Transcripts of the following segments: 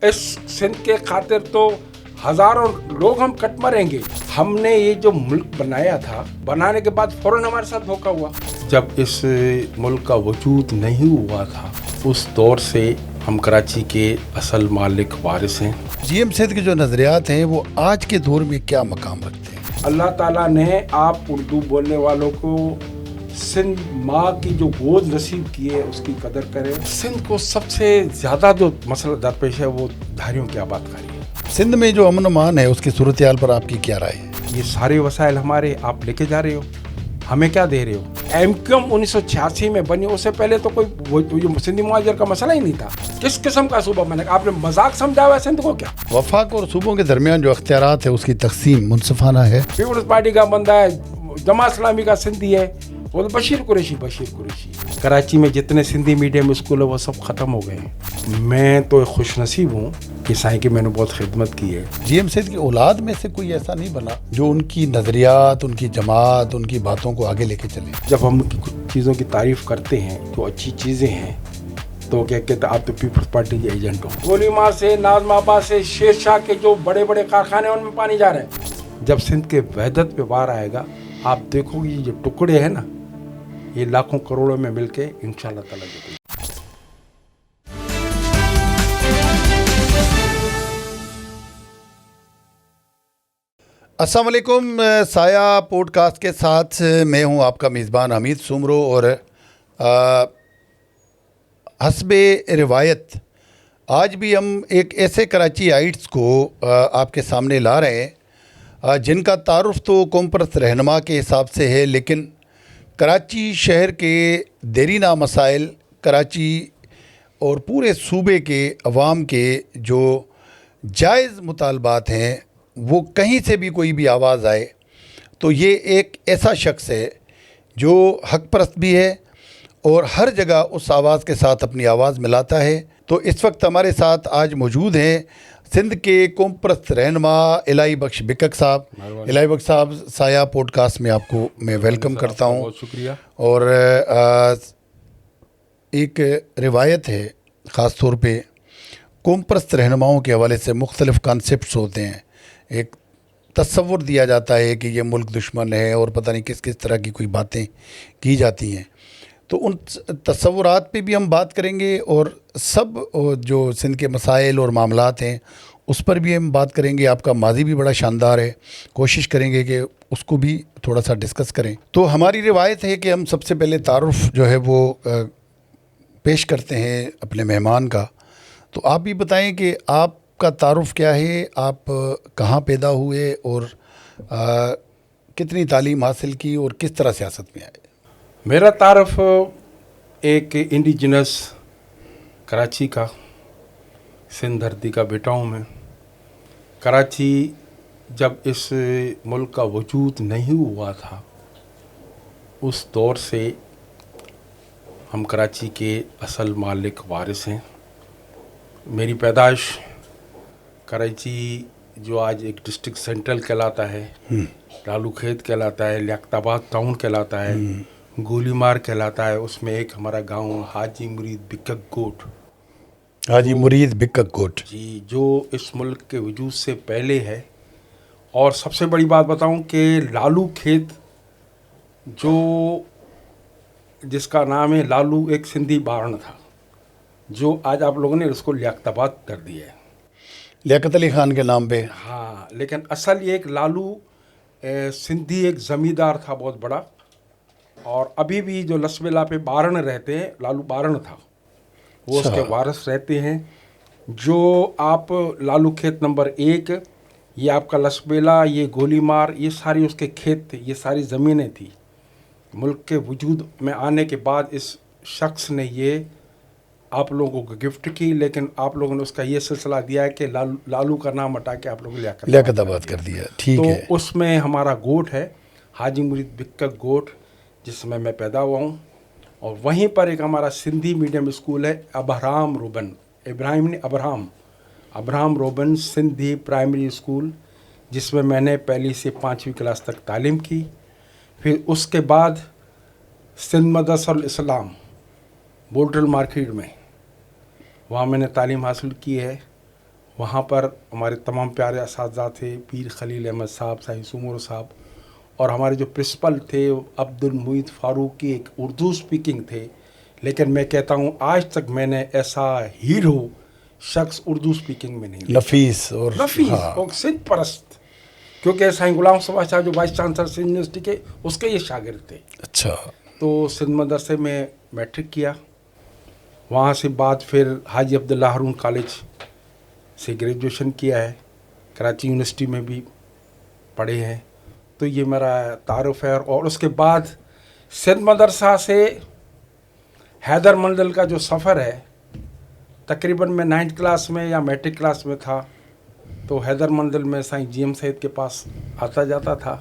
इस सिंध के खातिर तो हजारों लोग हम कट मरेंगे। हमने ये जो मुल्क बनाया था, बनाने के बाद फौरन हमारे साथ धोखा हुआ। जब इस मुल्क का वजूद नहीं हुआ था, उस दौर से हम कराची के असल मालिक वारिस हैं। जीएम सिंध के जो नजरियात हैं वो आज के दौर में क्या मकाम रखते हैं? अल्लाह ताला ने आप उर्दू बोलने वालों को सिंध माँ की जो गोद नसीब की है उसकी कदर करें। सिंध को सबसे ज्यादा जो मसला दरपेश है वो धारियों की आबादकारी है। सिंध में जो अमन अमान है उसकी सूरत हाल पर आपकी क्या राय है? ये सारे वसाइल हमारे आप लेके जा रहे हो, हमें क्या दे रहे हो? एमक्यूएम 1986 में बनी, उससे पहले तो कोई वो सिंधी मुहाजिर का मसला ही नहीं था। किस किस्म का सूबा बनेगा? आपने मजाक समझा हुआ है सिंध को क्या? वफाक और सूबों के दरमियान जो अख्तियारात है उसकी तकसीम मुनसिफाना है। पीपल्स पार्टी का बंदा है, जमात इस्लामी का सिंधी है, वो तो बशीर कुरैशी। कराची में जितने सिंधी मीडियम स्कूल है वो सब खत्म हो गए हैं। मैं तो खुश नसीब हूँ कि साईं की मैंने बहुत खिदमत की है। जीएम सिंध की औलाद में से कोई ऐसा नहीं बना जो उनकी नजरियात, उनकी जमात, उनकी बातों को आगे लेके चले। जब हम कुछ चीज़ों की तारीफ करते हैं जो अच्छी चीज़ें हैं तो क्या कहते हैं, आप तो पीपल्स पार्टी के एजेंट हो। गोलीमार से, नाजमाबाद से, शेर शाह के जो बड़े बड़े कारखाने उनमें पानी जा रहे हैं। जब सिंध के वहदत पे वार आएगा, आप देखोगे ये जो टुकड़े हैं ना, ये लाखों करोड़ों में मिलके इंशाअल्लाह ताला देखेंगे। अस्सलाम वालेकुम। साया पॉडकास्ट के साथ मैं हूं आपका मेज़बान हमीद सुमरो और हस्बे रिवायत आज भी हम एक ऐसे कराची आइट्स को आपके सामने ला रहे हैं जिनका तारुफ तो कौम परस्त रहनुमा के हिसाब से है, लेकिन कराची शहर के देरीना मसाइल, कराची और पूरे सूबे के अवाम के जो जायज़ मुतालबात हैं वो कहीं से भी कोई भी आवाज़ आए तो ये एक ऐसा शख्स है जो हक परस्त भी है और हर जगह उस आवाज़ के साथ अपनी आवाज़ मिलाता है। तो इस वक्त हमारे साथ आज मौजूद हैं सिंध के कौम परस्त रहनुमा इलाही बख्श बिक्कक साहब। इलाही बख्श साहब, साया पॉडकास्ट में आपको मैं वेलकम करता हूँ। बहुत शुक्रिया। और एक रिवायत है ख़ास तौर पे कौम परस्त रहनुमाओं के हवाले से मुख्तलिफ़ कॉन्सेप्ट्स होते हैं। एक तस्वुर दिया जाता है कि ये मुल्क दुश्मन है और पता नहीं किस किस तरह की कोई बातें की जाती हैं। तो उन तस्वुरात पे भी हम बात करेंगे और सब जो सिंध के मसाइल और मामलात हैं उस पर भी हम बात करेंगे। आपका माजी भी बड़ा शानदार है, कोशिश करेंगे कि उसको भी थोड़ा सा डिस्कस करें। तो हमारी रिवायत है कि हम सबसे पहले तारुफ जो है वो पेश करते हैं अपने मेहमान का। तो आप भी बताएं कि आपका तारुफ क्या है, आप कहाँ पैदा हुए और कितनी तालीम हासिल की और किस तरह सियासत में आए? मेरा तारुफ एक इंडिजिनस कराची का, सिंध धरती का बेटा हूँ मैं। कराची जब इस मुल्क का वजूद नहीं हुआ था, उस दौर से हम कराची के असल मालिक वारिस हैं। मेरी पैदाइश कराची जो आज एक डिस्ट्रिक्ट सेंट्रल कहलाता है, लालू खेत कहलाता है, लियाकताबाद टाउन कहलाता है, गोलीमार कहलाता है, उसमें एक हमारा गांव हाजी मुरीद बिक्कक गोट। हाजी मुरीद बिक्कक गोट जी, जो इस मुल्क के वजूद से पहले है। और सबसे बड़ी बात बताऊं कि लालू खेत जो जिसका नाम है लालू, एक सिंधी बारण था जो आज आप लोगों ने उसको लियाकताबाद कर दिया है, लियाकत अली खान के नाम पे। हाँ, लेकिन असल ये एक लालू सिंधी एक ज़मींदार था बहुत बड़ा। और अभी भी जो लसबेला पे बारण रहते हैं, लालू बारण था, वो उसके वारिस रहते हैं। जो आप लालू खेत नंबर 1, ये आपका लसबेला, ये गोलीमार, ये सारी उसके खेत थे, ये सारी ज़मीनें थी। मुल्क के वजूद में आने के बाद इस शख्स ने ये आप लोगों को गिफ्ट की, लेकिन आप लोगों ने उसका ये सिलसिला दिया है कि लालू का नाम हटा के आप लोगों ने लियाकताबाद कर दिया। ठीक है। तो उसमें हमारा गोट है हाजी मुरीद बिक्कक गोट, जिसमें मैं पैदा हुआ हूँ। और वहीं पर एक हमारा सिंधी मीडियम स्कूल है अबराम रोबन, इब्राहिम ने अबराम रोबन सिंधी प्राइमरी स्कूल, जिसमें मैंने पहली से 5वीं क्लास तक तालीम की। फिर उसके बाद सिंध मदरसा इस्लाम बोल्टल मार्केट में, वहाँ मैंने तालीम हासिल की है। वहाँ पर हमारे तमाम प्यारे असातिज़ा थे, पीर खलील अहमद साहब, साईं सुमर साहब, और हमारे जो प्रिंसिपल थे अब्दुल मुईद फारूकी, एक उर्दू स्पीकिंग थे। लेकिन मैं कहता हूँ आज तक मैंने ऐसा हीरो शख्स उर्दू स्पीकिंग में नहीं देखा। नफीस और नफीस हाँ, और सिद्ध परस्त, क्योंकि साईं गुलाम सुबह शाह जो वाइस चांसलर सिंध यूनिवर्सिटी के, उसके ये शागिर्द थे। अच्छा, तो सिंध मदरसे में मैट्रिक किया, वहाँ से बाद फिर हाजी अब्दुल्ला हारून कॉलेज से ग्रेजुएशन किया है, कराची यूनिवर्सिटी में भी पढ़े हैं। तो ये मेरा तारुफ है। और उसके बाद सिंध मदरसा से हैदर मंजिल का जो सफ़र है, तकरीबन मैं 9th क्लास में या मैट्रिक क्लास में था, तो हैदर मंजिल में साईं जीएम सैयद के पास आता जाता था।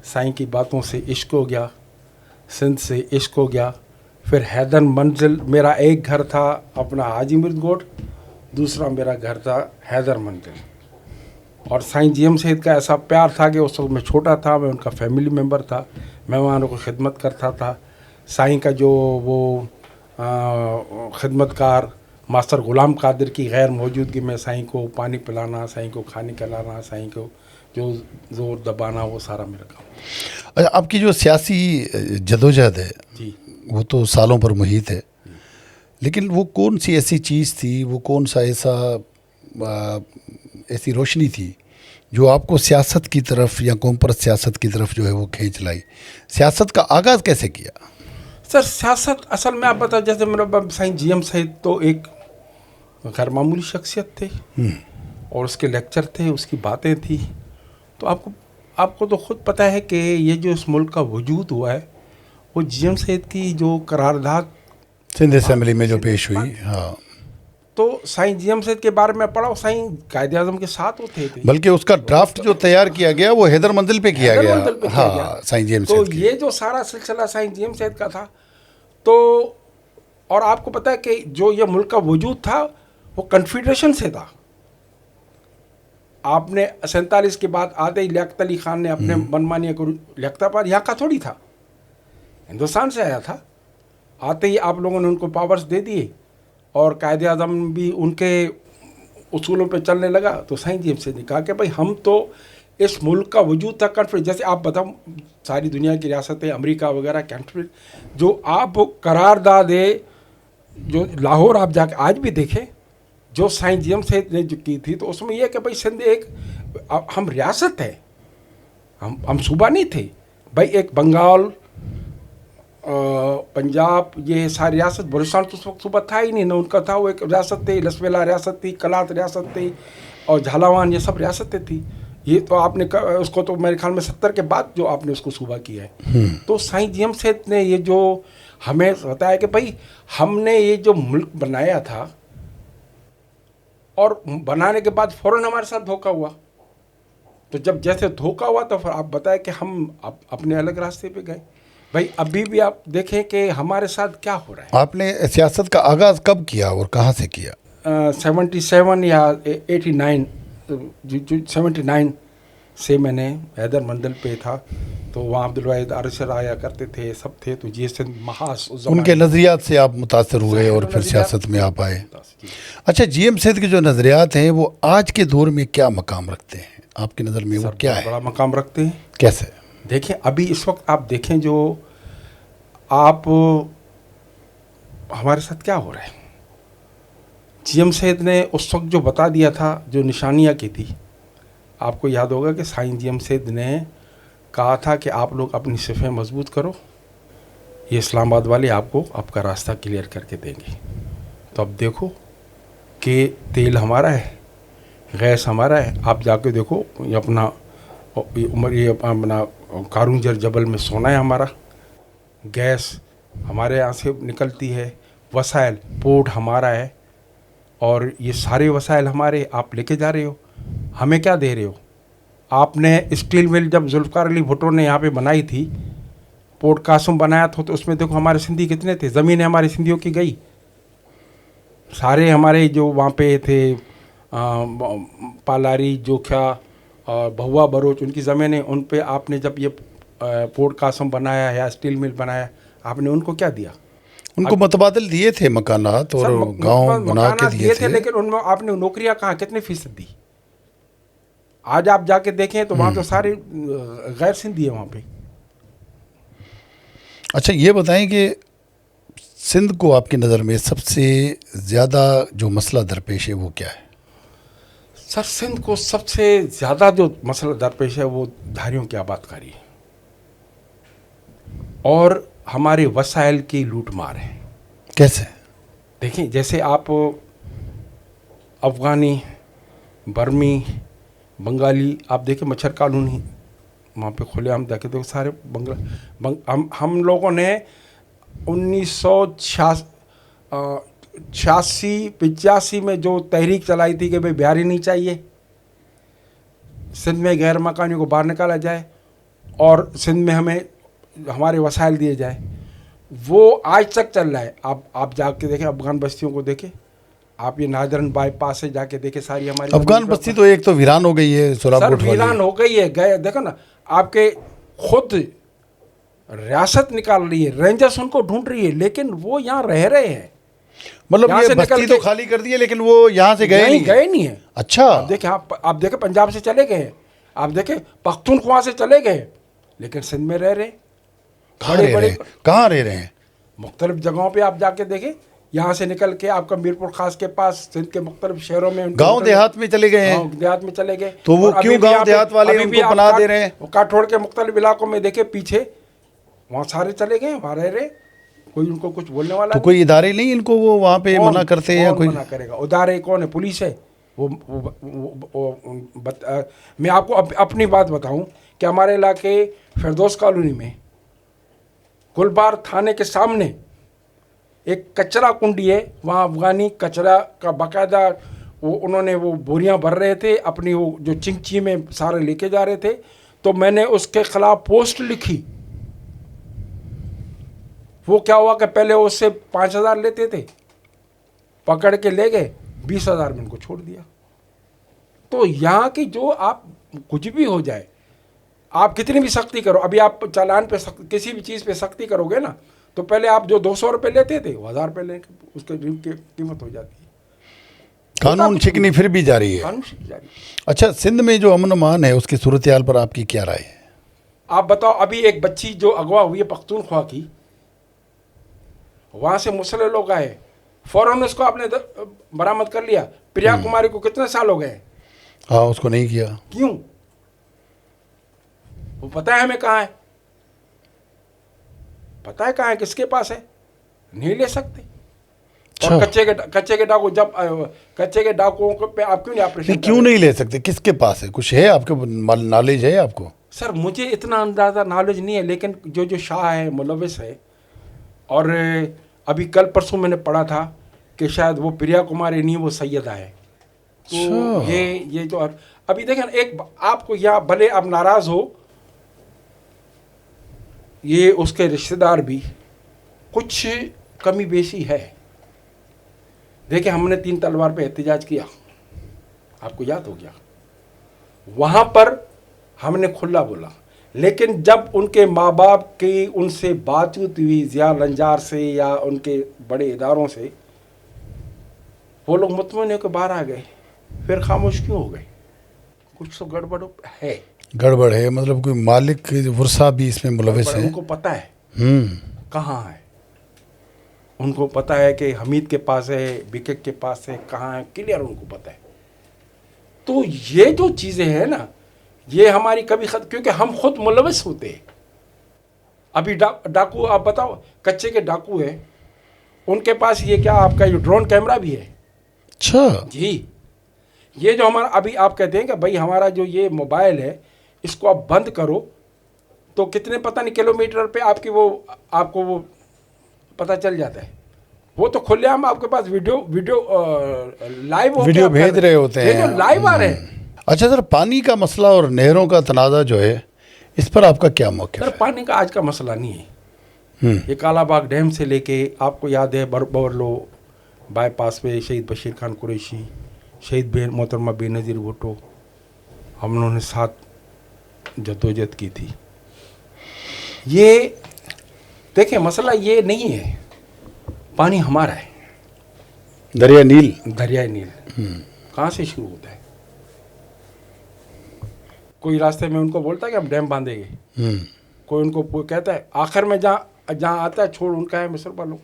साईं की बातों से इश्क हो गया, सिंध से इश्क हो गया। फिर हैदर मंजिल, मेरा एक घर था अपना हाजी मिर्दगोट, दूसरा मेरा घर था हैदर मंजिल। और साईं जीएम सैयद का ऐसा प्यार था कि उस वक्त मैं छोटा था, मैं उनका फैमिली मेम्बर था, मैं वहाँ उनको खिदमत करता था। साईं का जो वो खिदमतकार मास्टर ग़ुलाम कादिर की गैर मौजूदगी में साईं को पानी पिलाना, साईं को खाने खिलाना, साईं को जो ज़ोर दबाना, वो सारा मेरा काम। अच्छा, आपकी जो सियासी जदोजहद है जी, वो तो सालों पर मुहित है, लेकिन वो कौन सी ऐसी चीज़ थी, वो कौन सा ऐसी रोशनी थी जो आपको सियासत की तरफ या कौम परस्त सियासत की तरफ जो है वो खींच लाई? सियासत का आगाज़ कैसे किया? सर सियासत असल में आप बता, जैसे मेरा साईं जीएम सैयद तो एक गैर मामूली शख्सियत थे, और उसके लेक्चर थे, उसकी बातें थी। तो आपको तो ख़ुद पता है कि ये जो इस मुल्क का वजूद हुआ है, वो जीएम सैयद की जो करारदाद सिंध असेंबली में जो पेश हुई, हाँ, तो साईं जीएम सैयद के बारे में पढ़ा, साईं कायदे आज़म के साथ होते थे। बल्कि उसका ड्राफ्ट जो तैयार किया गया वो हैदर मंजिल पे किया हैदर गया, मंजिल पे किया गया। हाँ, साईं जीएम तो सैयद की। ये जो सारा सिलसिला साईं जीएम सैयद का था। तो और आपको पता है कि जो ये मुल्क का वजूद था वो कन्फेडरेशन से था। आपने 47 के बाद आते ही लियाकत अली खान ने अपने मनमानी को, लियाकत पर यहाँ का थोड़ी था, हिंदुस्तान से आया था। आते ही आप लोगों ने उनको पावर्स दे दिए और कायदे आज़म भी उनके उसूलों पे चलने लगा। तो साईं जीएम सैयद ने कहा कि भाई हम तो इस मुल्क का वजूद था कन्फेडरेशन, जैसे आप बताओ सारी दुनिया की रियासतें अमेरिका वगैरह कन्फेडरेशन, जो आप करारदाद है, जो लाहौर आप जाके आज भी देखें, जो साईं जीएम सैयद ने जो की थी, तो उसमें यह कि भाई सिंध एक, हम रियासत है, हम सूबा नहीं थे भाई। एक बंगाल, पंजाब, ये सारी रियासत, बलूचिस्तान तो उस वक्त सूबा था ही नहीं ना, उनका था वो एक रियासत थी, लसवेला रियासत थी, कलात रियासत थी, और झालावान, ये सब रियासतें थी। ये तो आपने उसको तो मेरे ख्याल में 70 के बाद जो आपने उसको सूबा किया है। तो साईं जीएम सैयद ने ये जो हमें बताया कि भाई हमने ये जो मुल्क बनाया था, और बनाने के बाद फ़ौरन हमारे साथ धोखा हुआ। तो जब जैसे धोखा हुआ तो फिर आप बताएं कि हम अपने अलग रास्ते पे गए। भाई अभी भी आप देखें कि हमारे साथ क्या हो रहा है। आपने सियासत का आगाज़ कब किया और कहाँ से किया? 77 या 89, 79 से मैंने हैदर मंजिल पे था। तो वहाँ अब्दुल वाहिद आरशर आया करते थे, सब थे। तो ये सिंध महास उनके नज़रियात से आप मुतासर हुए और फिर सियासत में आप आए। अच्छा, जीएम सैयद के जो नज़रियात हैं वो आज के दौर में क्या मकाम रखते हैं आपकी नज़र में? वो क्या है? बड़ा मकाम रखते हैं। कैसे? देखें अभी इस वक्त आप देखें जो आप हमारे साथ क्या हो रहा है। जीएम सैयद ने उस वक्त जो बता दिया था, जो निशानियाँ की थी, आपको याद होगा कि साईं जीएम सैयद ने कहा था कि आप लोग अपनी सिफ़ें मजबूत करो, ये इस्लामाबाद वाले आपको आपका रास्ता क्लियर करके देंगे। तो अब देखो कि तेल हमारा है, गैस हमारा है। आप जाके देखो ये अपना कारूंजर जबल में सोना है हमारा, गैस हमारे यहाँ से निकलती है, वसाइल पोर्ट हमारा है, और ये सारे वसाइल हमारे आप लेके जा रहे हो। हमें क्या दे रहे हो? आपने स्टील मिल जब जुल्फ़िकार अली भुट्टो ने यहाँ पे बनाई थी, पोर्ट कासम बनाया था, तो उसमें देखो हमारे सिंधी कितने थे, ज़मीनें हमारी सिंधियों की गई। सारे हमारे जो वहाँ पे थे पालारी, जोख्या और बहुआ बरोच, उनकी ज़मीनें, उन पे आपने जब ये पोर्ट कासम बनाया या स्टील मिल बनाया, आपने उनको क्या दिया? उनको मतबादल दिए थे मकानात और गांव बना के मकानात दिए थे। लेकिन उनमें आपने नौकरियां कहाँ, कितने फीसद दी? आज आप जाके देखें तो वहाँ तो सारे गैर सिंधी है वहाँ पे। अच्छा ये बताएं कि सिंध को आपकी नज़र में सबसे ज़्यादा जो मसला दरपेश है वो क्या है? सर सिंध को सबसे ज़्यादा जो मसला दरपेश है वो धारियों की आबादकारी है और हमारे वसाइल की लूटमार है। कैसे? देखें, जैसे आप अफ़गानी, बर्मी, बंगाली, आप देखें मच्छर कॉलोनी वहाँ पे खुलेआम जाके देखो सारे हम लोगों ने 1986-85 में जो तहरीक चलाई थी कि भाई बिहारी नहीं चाहिए, सिंध में गैर मकानियों को बाहर निकाला जाए और सिंध में हमें हमारे वसाइल दिए जाए, वो आज तक चल रहा है। आप जाके देखें, अफगान बस्तियों को देखें, आप ये नादरन बाईपास से जाके देखें, सारी हमारी अफगान बस्ती तो एक तो वीरान हो गई है, सर वीरान हो गई है। गए देखो ना, आपके खुद रियासत निकाल रही है, रेंजर्स उनको ढूंढ रही है, लेकिन वो यहाँ रह रहे हैं। मतलब यहाँ ये से बस्ती तो खाली कर दी है लेकिन वो यहाँ से गए नहीं। गए नहीं है। अच्छा, आप देखें पंजाब से चले गए, आप देखें पख्तूनख्वा से चले गए, लेकिन सिंध में रह रहे। कहाँ रह रहे हैं? मुख्तलिफ जगहों पे आप जाके देखें, यहाँ से निकल के आपका मीरपुर खास के पास सिंध के मुख्तलिफ शहरों में, गांव देहात में चले गए हैं। देहात में चले गए। तो वो क्यों गांव देहात वाले उनको पनाह दे रहे हैं? काठोड़ के मुख्तलिफ इलाकों में देखे पीछे, वहाँ सारे चले गए, वहाँ रह रहे, कोई उनको कुछ बोलने वाला तो कोई इदारे नहीं इनको वो वहाँ पे मना करते हैं? या कोई मना करेगा? इदारे कौन है? पुलिस है। मैं आपको अपनी बात बताऊं कि हमारे इलाके फिरदौस कॉलोनी में गुलबार थाने के सामने एक कचरा कुंडी है, वहाँ अफगानी कचरा का बाकायदा उन्होंने वो बोरियां भर रहे थे, अपनी वो जो चिंची में सारे लेके जा रहे थे। तो मैंने उसके खिलाफ पोस्ट लिखी। वो क्या हुआ कि पहले उससे 5,000 लेते थे, पकड़ के ले गए, 20,000 में उनको छोड़ दिया। तो यहाँ की जो आप कुछ भी हो जाए, आप कितनी भी सख्ती करो, अभी आप चालान पे किसी भी चीज़ पे सख्ती करोगे ना, तो पहले आप जो 200 रुपये लेते थे वो 1,000 रुपये लेके उसके कीमत हो जाती है। कानून शिकनी फिर भी जारी है। कानून शिकनी जारी। अच्छा, सिंध में जो अमन अमान है उसकी सूरत हाल पर आपकी क्या राय है? आप बताओ, अभी एक बच्ची जो अगवा हुई है पख्तूनख्वा की, वहाँ से मुसल्ले लोग आए, फ़ौरन उसको आपने बरामद कर लिया। प्रिया कुमारी को कितने साल हो गए? हाँ, उसको नहीं किया। क्यों? वो पता है हमें कहाँ है, पता है कहाँ है, किसके पास है, नहीं ले सकते। और कच्चे के डाकू, जब कच्चे के डाकुओं को पे आप क्यों नहीं ऑपरेशन क्यों नहीं ले सकते? किसके पास है? कुछ है आपके नॉलेज है आपको? सर मुझे इतना अंदाज़ा नॉलेज नहीं है, लेकिन जो शाह है, मुलविस है, और अभी कल परसों मैंने पढ़ा था कि शायद वो प्रिया कुमारी नहीं, वो सैयदा है। तो ये जो अभी देखें, एक आपको यहाँ भले आप नाराज़ हो, ये उसके रिश्तेदार भी कुछ कमी बेशी है। देखिए, हमने 3 तलवार पे एहतजाज किया, आपको याद हो गया, वहाँ पर हमने खुला बोला, लेकिन जब उनके माँ बाप की उनसे बातचीत हुई ज़िया लंजार से या उनके बड़े इदारों से, वो लोग मुतमईन होकर बाहर आ गए, फिर खामोश क्यों हो गए? कुछ तो गड़बड़ है। गड़बड़ है मतलब कोई मालिक वर्षा भी इसमें मुलविस है। उनको पता है कहाँ है, उनको पता है कि हमीद के पास है, बिकेक के पास है, कहाँ है, क्लियर उनको पता है। तो ये जो चीज़ें हैं ना, ये हमारी कभी क्योंकि हम खुद मुलविस होते हैं। अभी डाकू, आप बताओ, कच्चे के डाकू है, उनके पास ये क्या आपका ये ड्रोन कैमरा भी है। अच्छा जी, ये जो हमारा अभी आप कहते हैं कि भाई हमारा जो ये मोबाइल है इसको आप बंद करो, तो कितने पता नहीं किलोमीटर पे आपको वो पता चल जाता है। वो तो खुलेआम आपके पास वीडियो लाइव वीडियो भेज रहे होते हैं, जो लाइव आ रहे हैं। अच्छा सर, पानी का मसला और नहरों का तनाज़ा जो है, इस पर आपका क्या मौक़िफ़ है? सर पानी का आज का मसला नहीं है। ये कालाबाग डैम से लेके, आपको याद है बरलो बाईपास पे शहीद बशीर खान कुरैशी, शहीद मोहतरमा बेनज़ीर भुट्टो, हम लोगों ने साथ जद्दोजहद की थी। ये देखें, मसला ये नहीं है पानी हमारा है, दरिया नील, दरिया नील कहाँ से शुरू होता है? कोई रास्ते में उनको बोलता है कि हम डैम बांधेंगे, कोई उनको कहता है, आखिर में जहाँ आता है छोड़ उनका है मिस्र वालों।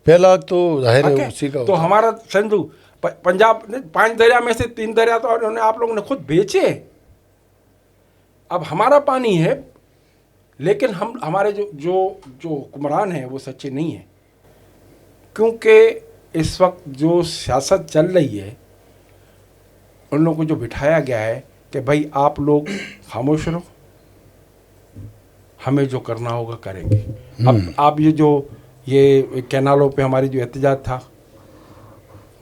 पहला तो जाहिर है उसी का तो हमारा सिंधु पंजाब 5 दरिया में से 3 दरिया तो उन्होंने आप लोगों ने खुद बेचे। अब हमारा पानी है, लेकिन हमारे जो हुक्मरान हैं वो सच्चे नहीं हैं, क्योंकि इस वक्त जो सियासत चल रही है उन लोगों को जो बिठाया गया है कि भाई आप लोग खामोश रहो, हमें जो करना होगा करेंगे। अब आप ये कैनालों पे हमारी जो एहतजाज था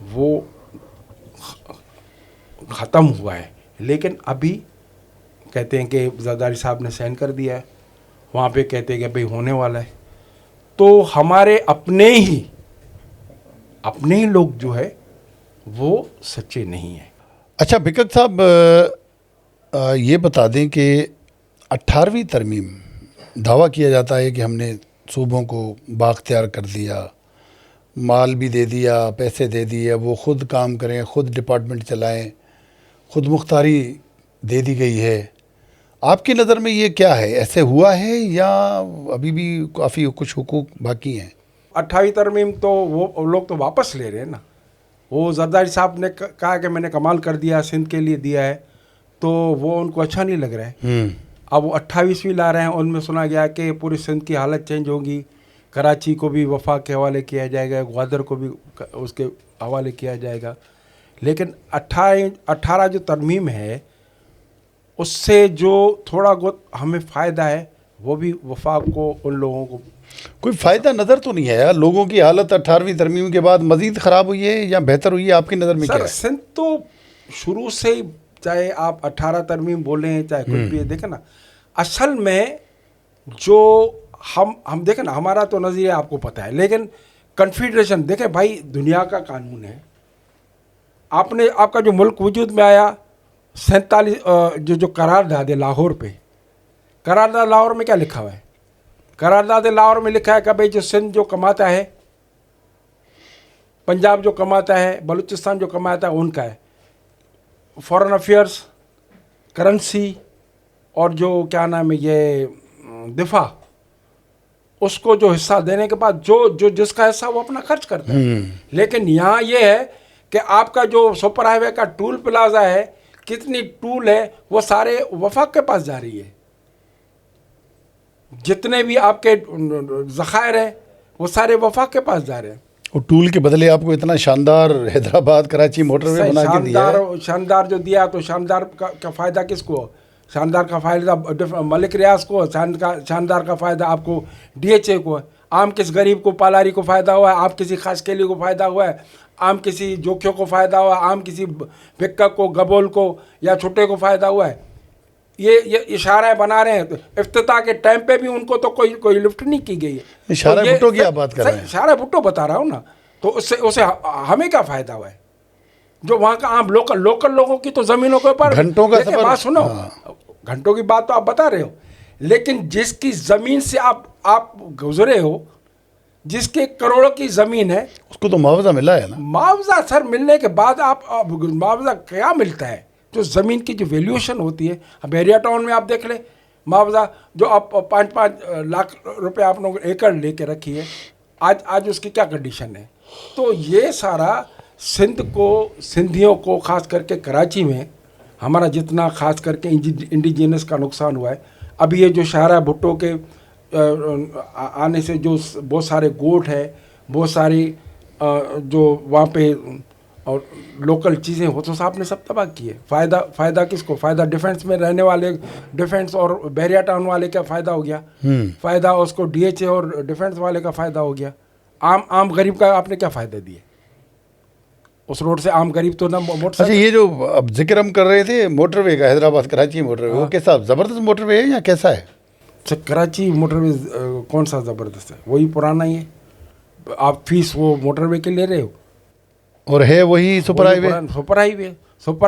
वो ख़त्म हुआ है, लेकिन अभी कहते हैं कि जरदारी साहब ने साइन कर दिया है, वहाँ पे कहते हैं कि भाई होने वाला है। तो हमारे अपने ही लोग जो है वो सच्चे नहीं हैं। अच्छा भिकक साहब, ये बता दें कि 18वीं तरमीम दावा किया जाता है कि हमने सूबों को बाख्तियार कर दिया, माल भी दे दिया, पैसे दे दिए, वो ख़ुद काम करें, ख़ुद डिपार्टमेंट चलाएं, ख़ुद मुख्तारी दे दी गई है। आपकी नज़र में ये क्या है, ऐसे हुआ है या अभी भी काफ़ी कुछ हुकूक बाकी हैं? 28वीं तरमीम तो वो लोग तो वापस ले रहे हैं ना। वो जरदारी साहब ने कहा कि मैंने कमाल कर दिया, सिंध के लिए दिया है, तो वो उनको अच्छा नहीं लग रहा है। अब वो 28वीं ला रहे हैं, उनमें सुना गया कि पूरी सिंध की हालत चेंज होगी, कराची को भी वफाक के हवाले किया जाएगा, ग्वादर को भी उसके हवाले किया जाएगा। लेकिन 18 जो तरमीम है उससे जो थोड़ा बहुत हमें फ़ायदा है वो भी वफाक को, उन लोगों को कोई फ़ायदा नज़र तो नहीं है यार। लोगों की हालत 18वीं तरमीम के बाद मज़ीद ख़राब हुई है या बेहतर हुई है, आपकी नज़र में क्या है? सिंध तो शुरू से ही, चाहे आप 18 तरमीम बोलें चाहे कुछ भी, देखें ना, असल में जो हम देखें ना, हमारा तो नज़रिया आपको पता है, लेकिन कन्फेडरेशन देखें भाई, दुनिया का कानून है। आपका जो मुल्क वजूद में आया 47 जो करारदाद है लाहौर पे, करारदाद लाहौर में क्या लिखा हुआ है? करारदाद लाहौर में लिखा है कि भाई जो सिंध जो कमाता है, पंजाब जो कमाता है, बलूचिस्तान जो कमाता है, उनका है। फॉरेन अफेयर्स, करेंसी और जो क्या नाम है ये दिफा, उसको जो हिस्सा देने के बाद जो जिसका हिस्सा वो अपना खर्च करता है। लेकिन यहाँ ये है कि आपका जो सुपर हाईवे का टूल प्लाजा है, कितनी टूल है वो सारे वफाक के पास जा रही है। जितने भी आपके ज़खायर हैं वो सारे वफाक के पास जा रहे हैं। और टूल के बदले आपको इतना शानदार हैदराबाद कराची मोटरवे बना के दिया है। शानदार जो दिया, तो शानदार का फ़ायदा किसको? शानदार का फ़ायदा मलिक रियाज को, शानदार का फ़ायदा आपको DHA को है। आम किस गरीब को, पालारी को फ़ायदा हुआ है, आम किसी खास केली को फ़ायदा हुआ है, आम किसी जोखियों को फ़ायदा हुआ, आम किसी भिक्का को, गबोल को या छोटे को फ़ायदा हुआ है। ये इशारा बना रहे हैं। तो इफ्तिताह के टाइम पे भी उनको तो कोई लिफ्ट नहीं की गई है। इशारा भुट्टो की आप बात कर रहे हैं? इशारा भुट्टो बता रहा हूँ ना। तो उससे हमें क्या फ़ायदा हुआ है? जो वहाँ का आम लोकल लोगों की तो ज़मीनों के ऊपर घंटों का सफर, बात सुनो, घंटों की बात तो आप बता रहे हो, लेकिन जिसकी ज़मीन से आप गुजरे हो, जिसके करोड़ों की ज़मीन है, उसको तो मुआवजा मिला है ना। मुआवजा सर मिलने के बाद आप मुआवजा क्या मिलता है? जो ज़मीन की जो वैल्यूएशन होती है, अब एरिया टाउन में आप देख ले, मुआवजा जो आप 5-5 लाख रुपए आप लोग एकड़ लेके रखी है, आज उसकी क्या कंडीशन है? तो ये सारा सिंधियों को, ख़ास करके कराची में हमारा जितना ख़ास करके इंडिजिनस का नुकसान हुआ है। अभी ये जो शाहरा भुट्टो के आने से जो बहुत सारे गोट है, बहुत सारी जो वहाँ पे और लोकल चीज़ें हो, तो साहब ने सब तबाह की है। फ़ायदा किसको? फ़ायदा डिफेंस में रहने वाले, डिफेंस और बैरिया टाउन वाले का फ़ायदा हो गया, फ़ायदा उसको DHA और डिफेंस वाले का फ़ायदा हो गया। आम गरीब का आपने क्या फ़ायदा दिया? उस रोड से आम गरीब तो ना मोटर। अच्छा, ये जो अब जिक्र हम कर रहे थे मोटरवे का, हैदराबाद कराची मोटरवे, वो कैसा ज़बरदस्त मोटरवे है या कैसा है? अच्छा, कराची मोटरवे कौन सा ज़बरदस्त है? वही पुराना ही है। आप फीस वो मोटरवे के ले रहे हो, और है वही सुपर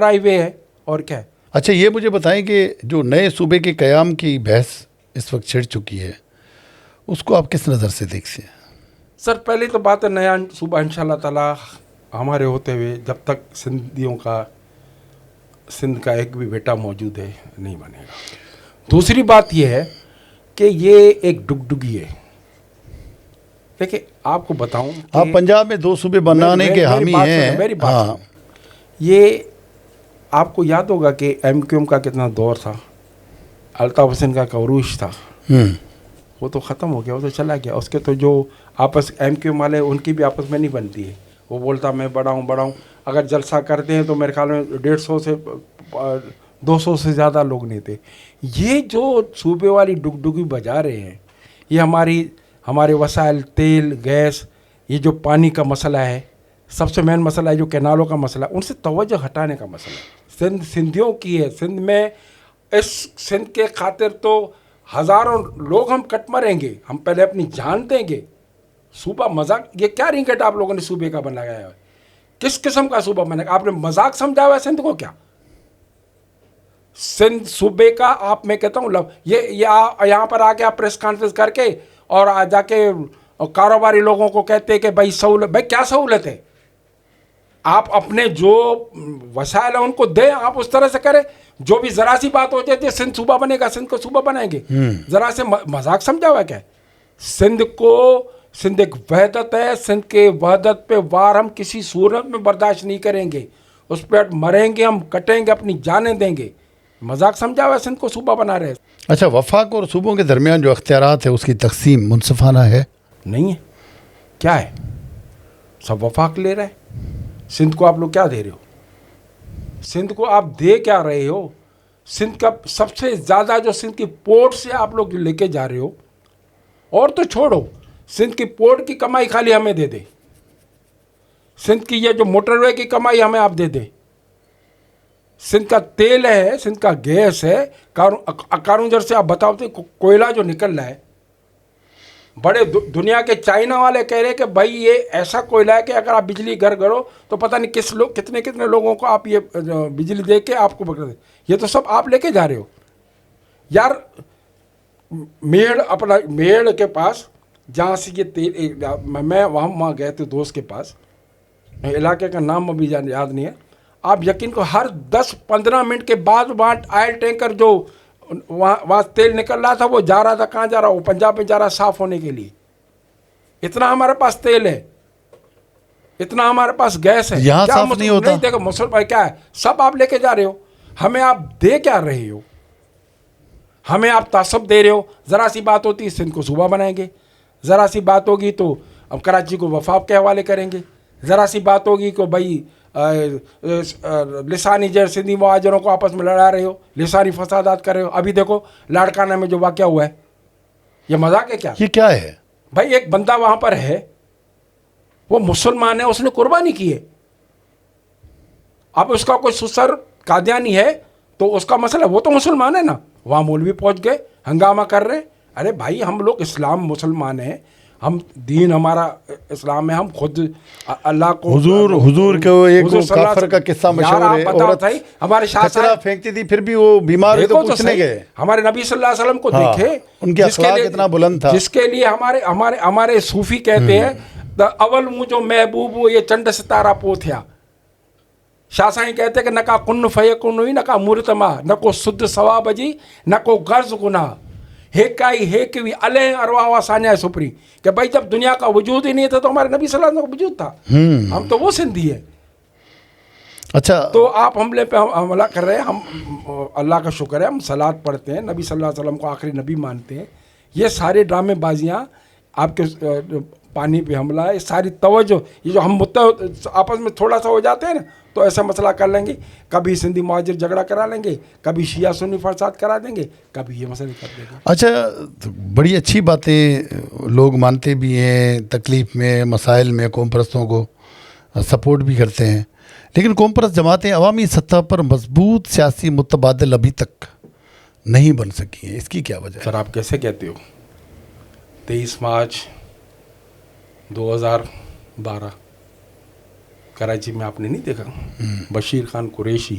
हाईवे है, और क्या है? अच्छा, ये मुझे बताएं कि जो नए सूबे के क़याम की बहस इस वक्त छिड़ चुकी है, उसको आप किस नज़र से देखते हैं? सर पहले तो बात है, नया सूबा इंशाल्लाह ताला हमारे होते हुए जब तक सिंध का एक भी बेटा मौजूद है नहीं बनेगा। दूसरी बात यह है कि ये एक डुगडुगी है। देखिए आपको बताऊं, आप पंजाब में 2 सूबे बनाने के हामी हैं। मेरी बात सुनो। ये आपको याद होगा कि MQM का कितना दौर था, अल्ताफ हुसैन का कवरूश था, वो तो ख़त्म हो गया, वो तो चला गया। उसके तो जो आपस MQM वाले उनकी भी आपस में नहीं बनती है। वो बोलता मैं बड़ा हूँ। अगर जलसा करते हैं तो मेरे ख्याल में 150 से 200 से ज़्यादा लोग नहीं थे। ये जो सूबे वाली डुगडुगी बजा रहे हैं, ये हमारे वसाइल, तेल, गैस, ये जो पानी का मसला है, सबसे मेन मसला है जो कैनालों का मसला, उनसे तवज्जो हटाने का मसला है। सिंध सिंधियों की है। सिंध में इस सिंध के खातिर तो हज़ारों लोग हम कट मरेंगे, हम पहले अपनी जान देंगे। सूबा मजाक, ये क्या रिंगट आप लोगों ने सूबे का बनाया है? किस किस्म का सूबा बनेगा? आपने मजाक समझा हुआ है सिंध को क्या? सिंध सूबे का आप, मैं कहता हूँ ये यहाँ पर आके आप प्रेस कॉन्फ्रेंस करके और आ जाके कारोबारी लोगों को कहते हैं कि भाई सहूलत, भाई क्या सहूलत है? आप अपने जो वसाइल है उनको दें, आप उस तरह से करें। जो भी जरा सी बात हो जाती है सिंध सूबा बनेगा, सिंध को सूबा बनाएंगे, जरा से मजाक समझा हुआ क्या? सिंध एक वहदत है। सिंध के वहदत पे वार हम किसी सूरत में बर्दाश्त नहीं करेंगे। उस पर मरेंगे, हम कटेंगे, अपनी जानें देंगे। मजाक समझा हुआ सिंध को सूबा बना रहे हैं। अच्छा, वफाक और सूबों के दरमियान जो अख्तियारात है उसकी तकसीम मुनसिफाना है? नहीं है। क्या है? सब वफाक ले रहे हैं। सिंध को आप लोग क्या दे रहे हो? सिंध को आप दे क्या रहे हो? सिंध का सबसे ज़्यादा जो सिंध की पोर्ट से आप लोग लेके जा रहे हो, और तो छोड़ो, सिंध की पोर्ट की कमाई खाली हमें दे दे। सिंध की ये जो मोटरवे की कमाई हमें आप दे दे। सिंध का तेल है, सिंध का गैस है, कारूंजर से आप बताओ तो कोयला जो निकल रहा है, बड़े दुनिया के चाइना वाले कह रहे हैं कि भाई ये ऐसा कोयला है कि अगर आप बिजली घर करो तो पता नहीं कितने लोगों को आप ये बिजली दे के आपको पकड़ दे। ये तो सब आप लेके जा रहे हो यार। मेड़ के पास जहाँ से ये तेल, मैं वहाँ गए थे दोस्त के पास, इलाके का नाम अभी याद नहीं है। आप यकीन को हर 10-15 मिनट के बाद वहाँ ऑयल टैंकर जो वहाँ तेल निकल रहा था, वो जा रहा था, कहाँ जा रहा? वो पंजाब में जा रहा साफ़ होने के लिए। इतना हमारे पास तेल है, इतना हमारे पास गैस है, यहाँ साफ नहीं होता। नहीं, देखो मुसलमान क्या है, सब आप लेके जा रहे हो। हमें आप दे क्या रहे हो? हमें आप तासब दे रहे हो। ज़रा सी बात होती है सिंध को सूबा बनाएंगे, ज़रा सी बात होगी तो अब कराची को वफाक के हवाले करेंगे, ज़रा सी बात होगी कि भाई लिसानी जर सिंधी मुहाजिरों को आपस में लड़ा रहे हो, लिसानी फसादात कर रहे हो। अभी देखो लाड़काना में जो वाक़या हुआ है, ये मजाक है क्या? ये क्या है भाई? एक बंदा वहाँ पर है, वो मुसलमान है, उसने कुर्बानी की है। अब उसका कोई सुसर कादियानी है तो उसका मसला, वो तो मुसलमान है ना। वहाँ मौलवी पहुँच गए, हंगामा कर रहे हैं। अरे भाई, हम लोग इस्लाम मुसलमान हैं, हम दीन हमारा इस्लाम है, हम खुद अल्लाह को हुजूर के एक काफिर का किस्सा मशहूर है, औरत हमारे कचरा फेंकती थी फिर भी वो बीमार तो पूछने गए। हमारे नबी सल्लल्लाहु अलैहि वसल्लम को देखे, उनके अखलाक कितना बुलंद था, जिसके लिए हमारे सूफी कहते हैं अवल मुझो महबूब ये चंड सितारा पोथिया। शाह साईं कहते हैं कि न का कुन्न फयकुन हुई, न का मुर्तमा, न को शुद्ध सवाब जी, न को गर्ज गुनाह, हेकाई हेकवी अले अरवा सान्या सुपरी। कि भाई जब दुनिया का वजूद ही नहीं था तो हमारे नबी सल्लल्लाहु अलैहि वसल्लम का वजूद था। हम तो वो सिंधी है। अच्छा, तो आप हमले पे हमला कर रहे हैं। हम अल्लाह का शुक्र है, हम सलात पढ़ते हैं, नबी सल्लल्लाहु अलैहि वसल्लम को आखिरी नबी मानते हैं। ये सारे ड्रामेबाजियाँ, आपके पानी पे हमला है, सारी तवज्जो, ये जो हम आपस में थोड़ा सा हो जाते हैं ना तो ऐसा मसला कर लेंगे, कभी सिंधी मुहाजिर झगड़ा करा लेंगे, कभी शिया सुन्नी फसाद करा देंगे, कभी ये मसले कर देंगे। अच्छा, तो बड़ी अच्छी बातें लोग मानते भी हैं, तकलीफ़ में मसाइल में कौम परस्तों को सपोर्ट भी करते हैं, लेकिन कौम परस्त जमातें अवामी सतह पर मजबूत सियासी मुतबादिल अभी तक नहीं बन सकी हैं। इसकी क्या वजह है? सर आप कैसे कहते हो? 23 मार्च 2012 कराची में आपने नहीं देखा? बशीर खान कुरैशी,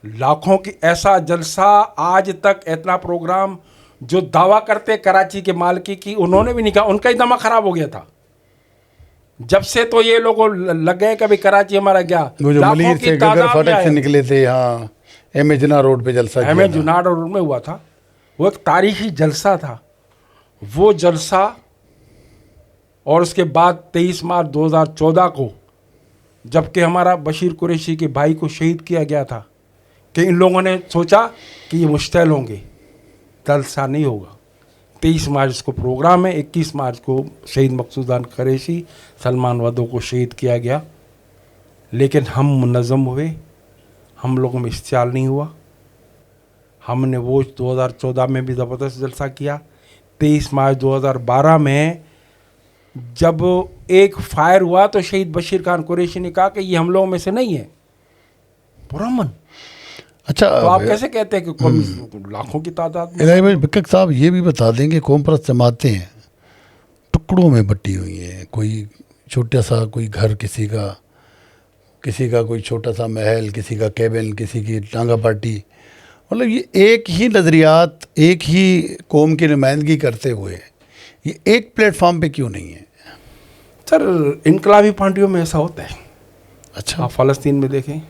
लाखों की ऐसा जलसा, आज तक इतना प्रोग्राम जो दावा करते कराची के मालिकी की, उन्होंने भी नहीं कहा, उनका ही दमा खराब हो गया था। जब से तो ये लोग लग गए कभी कराची हमारा क्या, वो जो लाखों मलिर की से गगर तादाद में फाटक से आए। निकले थे, हाँ एम जुनार रोड पे जलसा किया हमें था। जुनाड़ रोड में हुआ था, वो एक तारीखी जलसा था। वो जलसा और उसके बाद 23 मार्च 2014 को जबकि हमारा बशीर कुरैशी के भाई को शहीद किया गया था, कि इन लोगों ने सोचा कि ये मुश्तैल होंगे, जलसा नहीं होगा। 23 मार्च को प्रोग्राम है, 21 मार्च को शहीद मकसूदान कुरैशी, सलमान वदो को शहीद किया गया। लेकिन हम मुनज़्ज़म हुए, हम लोगों में इश्तियाल नहीं हुआ। हमने वो 2014 में भी ज़बरदस्त जलसा किया। 23 मार्च 2012 में जब एक फायर हुआ तो शहीद बशीर खान कुरैशी ने कहा कि ये हम लोगों में से नहीं है, पुरअमन। अच्छा, तो आप कैसे कहते हैं कि कौमी लाखों की तादाद में? इलाही भाई बिक्कक साहब ये भी बता दें कि कौम परस्त जमातें हैं टुकड़ों में बटी हुई हैं। कोई छोटा सा कोई घर किसी का कोई छोटा सा महल, किसी का केबिन, किसी की टांगा पार्टी, मतलब ये एक ही नज़रियात, एक ही कौम की नुमाइंदगी करते हुए ये एक प्लेटफॉर्म पे क्यों नहीं है? सर, इनकलाबी पार्टियों में ऐसा होता है। अच्छा, आप फ़लस्तीन में देखें,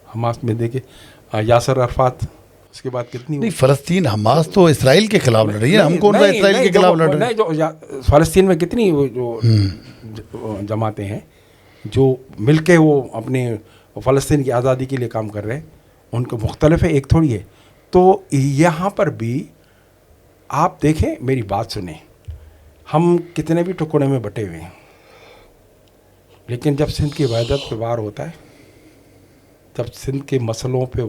हमास में देखें, यासर अरफात, उसके बाद कितनी नहीं फ़लस्तीन हमास तो इसराइल के खिलाफ लड़ रही है, हम कौन सा इसराइल के खिलाफ लड़ रहे हैं? जो फ़लस्तीन में कितनी जो जमातें हैं जो मिलके वो अपने फ़लस्तीन की आज़ादी के लिए काम कर रहे हैं, उनको मुख्तलिफ है, एक थोड़ी है। तो यहाँ पर भी आप देखें, मेरी बात सुने, हम कितने भी टुकड़े में बटे हुए हैं, लेकिन जब सिंध की वहदत पे वार होता है, जब सिंध के मसलों पे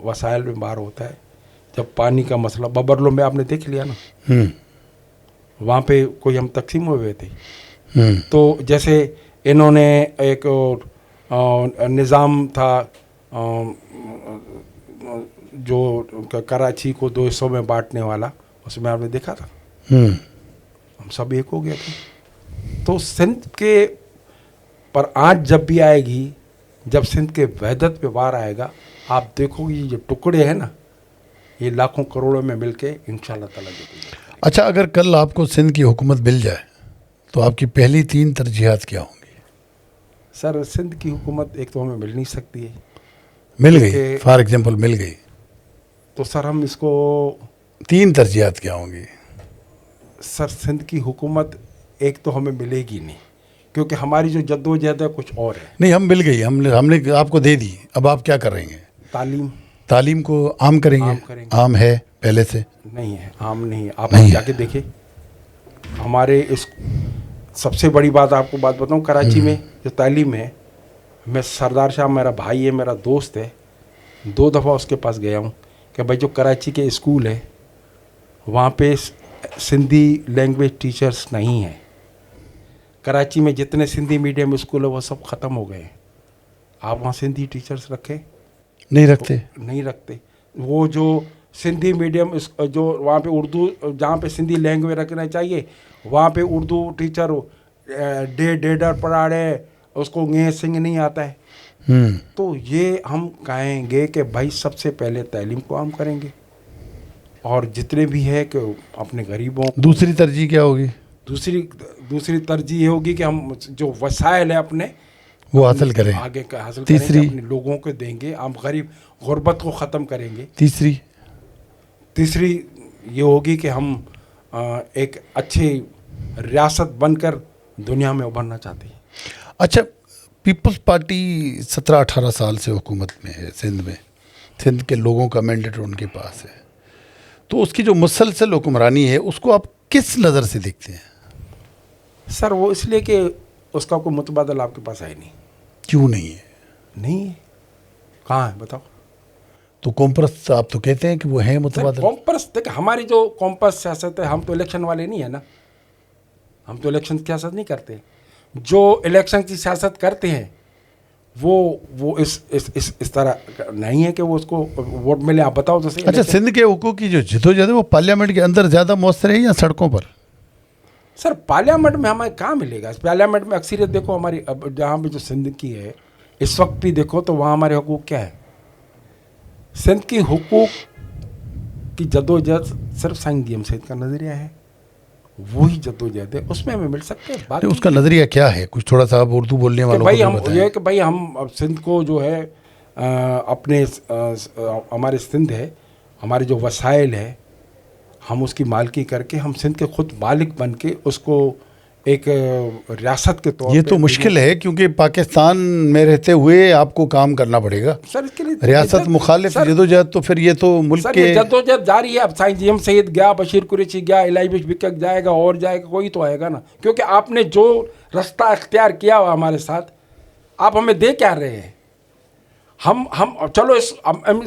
वसाइल में वार होता है, जब पानी का मसला बबरलो में आपने देख लिया ना, वहाँ पे कोई हम तकसीम हुए थे। तो जैसे इन्होंने एक निज़ाम था जो कराची को 2 हिस्सों में बांटने वाला, उसमें आपने देखा था हम सब एक हो गए थे। तो सिंध के पर आज जब भी आएगी, जब सिंध के वहदत पे वार आएगा, आप देखोगे ये जो टुकड़े हैं ना, ये लाखों करोड़ों में मिलके इंशाल्लाह ताला देखेंगे। अच्छा, अगर कल आपको सिंध की हुकूमत मिल जाए तो आपकी पहली 3 तरजीहात क्या होंगी? सर, सिंध की हुकूमत एक तो हमें मिल नहीं सकती है। मिल गई, फॉर एग्जांपल मिल गई, तो सर हम इसको 3 तरजीहात क्या होंगी? सर, सिंध की हुकूमत एक तो हमें मिलेगी नहीं, क्योंकि हमारी जो जद्दोजहद है कुछ और है। नहीं, हम मिल गई, हमने आपको दे दी, अब आप क्या करेंगे? तालीम को आम करेंगे। आम है पहले से? नहीं है, आम नहीं है। आप जाके देखिए, हमारे इस सबसे बड़ी बात आपको बात बताऊं, कराची में जो तालीम है, मैं सरदार शाह मेरा भाई है, मेरा दोस्त है, 2 दफ़ा उसके पास गया हूँ कि भाई जो कराची के स्कूल है वहाँ पे सिंधी लैंग्वेज टीचर्स नहीं हैं। कराची में जितने सिंधी मीडियम स्कूल है वो सब ख़त्म हो गए हैं। आप वहाँ सिंधी टीचर्स रखें? नहीं रखते। नहीं रखते। वो जो सिंधी मीडियम जो वहाँ पे उर्दू, जहाँ पे सिंधी लैंग्वेज रखना चाहिए, वहाँ पे उर्दू टीचर डेडर पढ़ाड़े, उसको गे सिंह नहीं आता है। तो ये हम कहेंगे कि भाई सबसे पहले तालीम को आम करेंगे, और जितने भी है कि अपने गरीबों। दूसरी तरजीह क्या होगी? दूसरी तरजीह ये होगी कि हम जो वसाइल है अपने वो हासिल करें, आगे का हासिल करेंगे, अपने लोगों को देंगे, हम गरीब गुर्बत को ख़त्म करेंगे। तीसरी ये होगी कि हम एक अच्छी रियासत बनकर दुनिया में उभरना चाहते हैं। अच्छा, पीपल्स पार्टी 17-18 साल से हुकूमत में है सिंध में, सिंध के लोगों का मैंडेट उनके पास है, तो उसकी जो मुसलसल हुक्मरानी है उसको आप किस नज़र से देखते हैं? सर, वो इसलिए कि उसका कोई मुतबादल आपके पास है नहीं। क्यों नहीं है? नहीं है, कहाँ है बताओ? तो कॉम्प्रस आप तो कहते हैं कि वो है मुतबादल। कॉम्प्रस देख, हमारी जो कॉम्प्रस सियासत है, हम तो इलेक्शन वाले नहीं है ना, हम तो इलेक्शन की सियासत नहीं करते। जो इलेक्शन की सियासत करते हैं वो इस तरह नहीं है कि वो उसको वोट मिले। आप बताओ तो सही। अच्छा, सिंध के हुकूक की जो जदोजहद है वो पार्लियामेंट के अंदर ज़्यादा मौसर है या सड़कों पर? सर, पार्लियामेंट में हमें कहाँ मिलेगा? पार्लियामेंट में अक्सरियत देखो हमारी, अब जहाँ भी जो सिंध की है इस वक्त भी देखो तो वहाँ हमारे हुकूक क्या है? सिंध की हुकूक कि जद्दोजहद सिर्फ साईं जीएम सैयद का नज़रिया है, वही जद्दोजहद है, उसमें हमें मिल सकते हैं। बाकी उसका नज़रिया क्या है, कुछ थोड़ा सा आप उर्दू बोलने वालों भाई को हम बताएं। ये कि भाई हम अब सिंध को जो है अपने हमारे सिंध है, हमारे जो वसाइल है, हम उसकी मालिकी करके हम सिंध के खुद मालिक बन के उसको एक रियासत के तौर ये पे तो मुश्किल है, क्योंकि पाकिस्तान में रहते हुए आपको काम करना पड़ेगा। सर इसके लिए रियासत मुखालिफ जदोजहद, तो फिर ये तो मुल्क सर के ये जद्दोजहद जारी है। अब साईं जीएम सैयद गया, बशीर कुरैशी गया, इलाही बिकक जाएगा और जाएगा, कोई तो आएगा ना, क्योंकि आपने जो रास्ता इख्तियार किया हुआ हमारे साथ, आप हमें दे क्या रहे हैं? हम चलो इस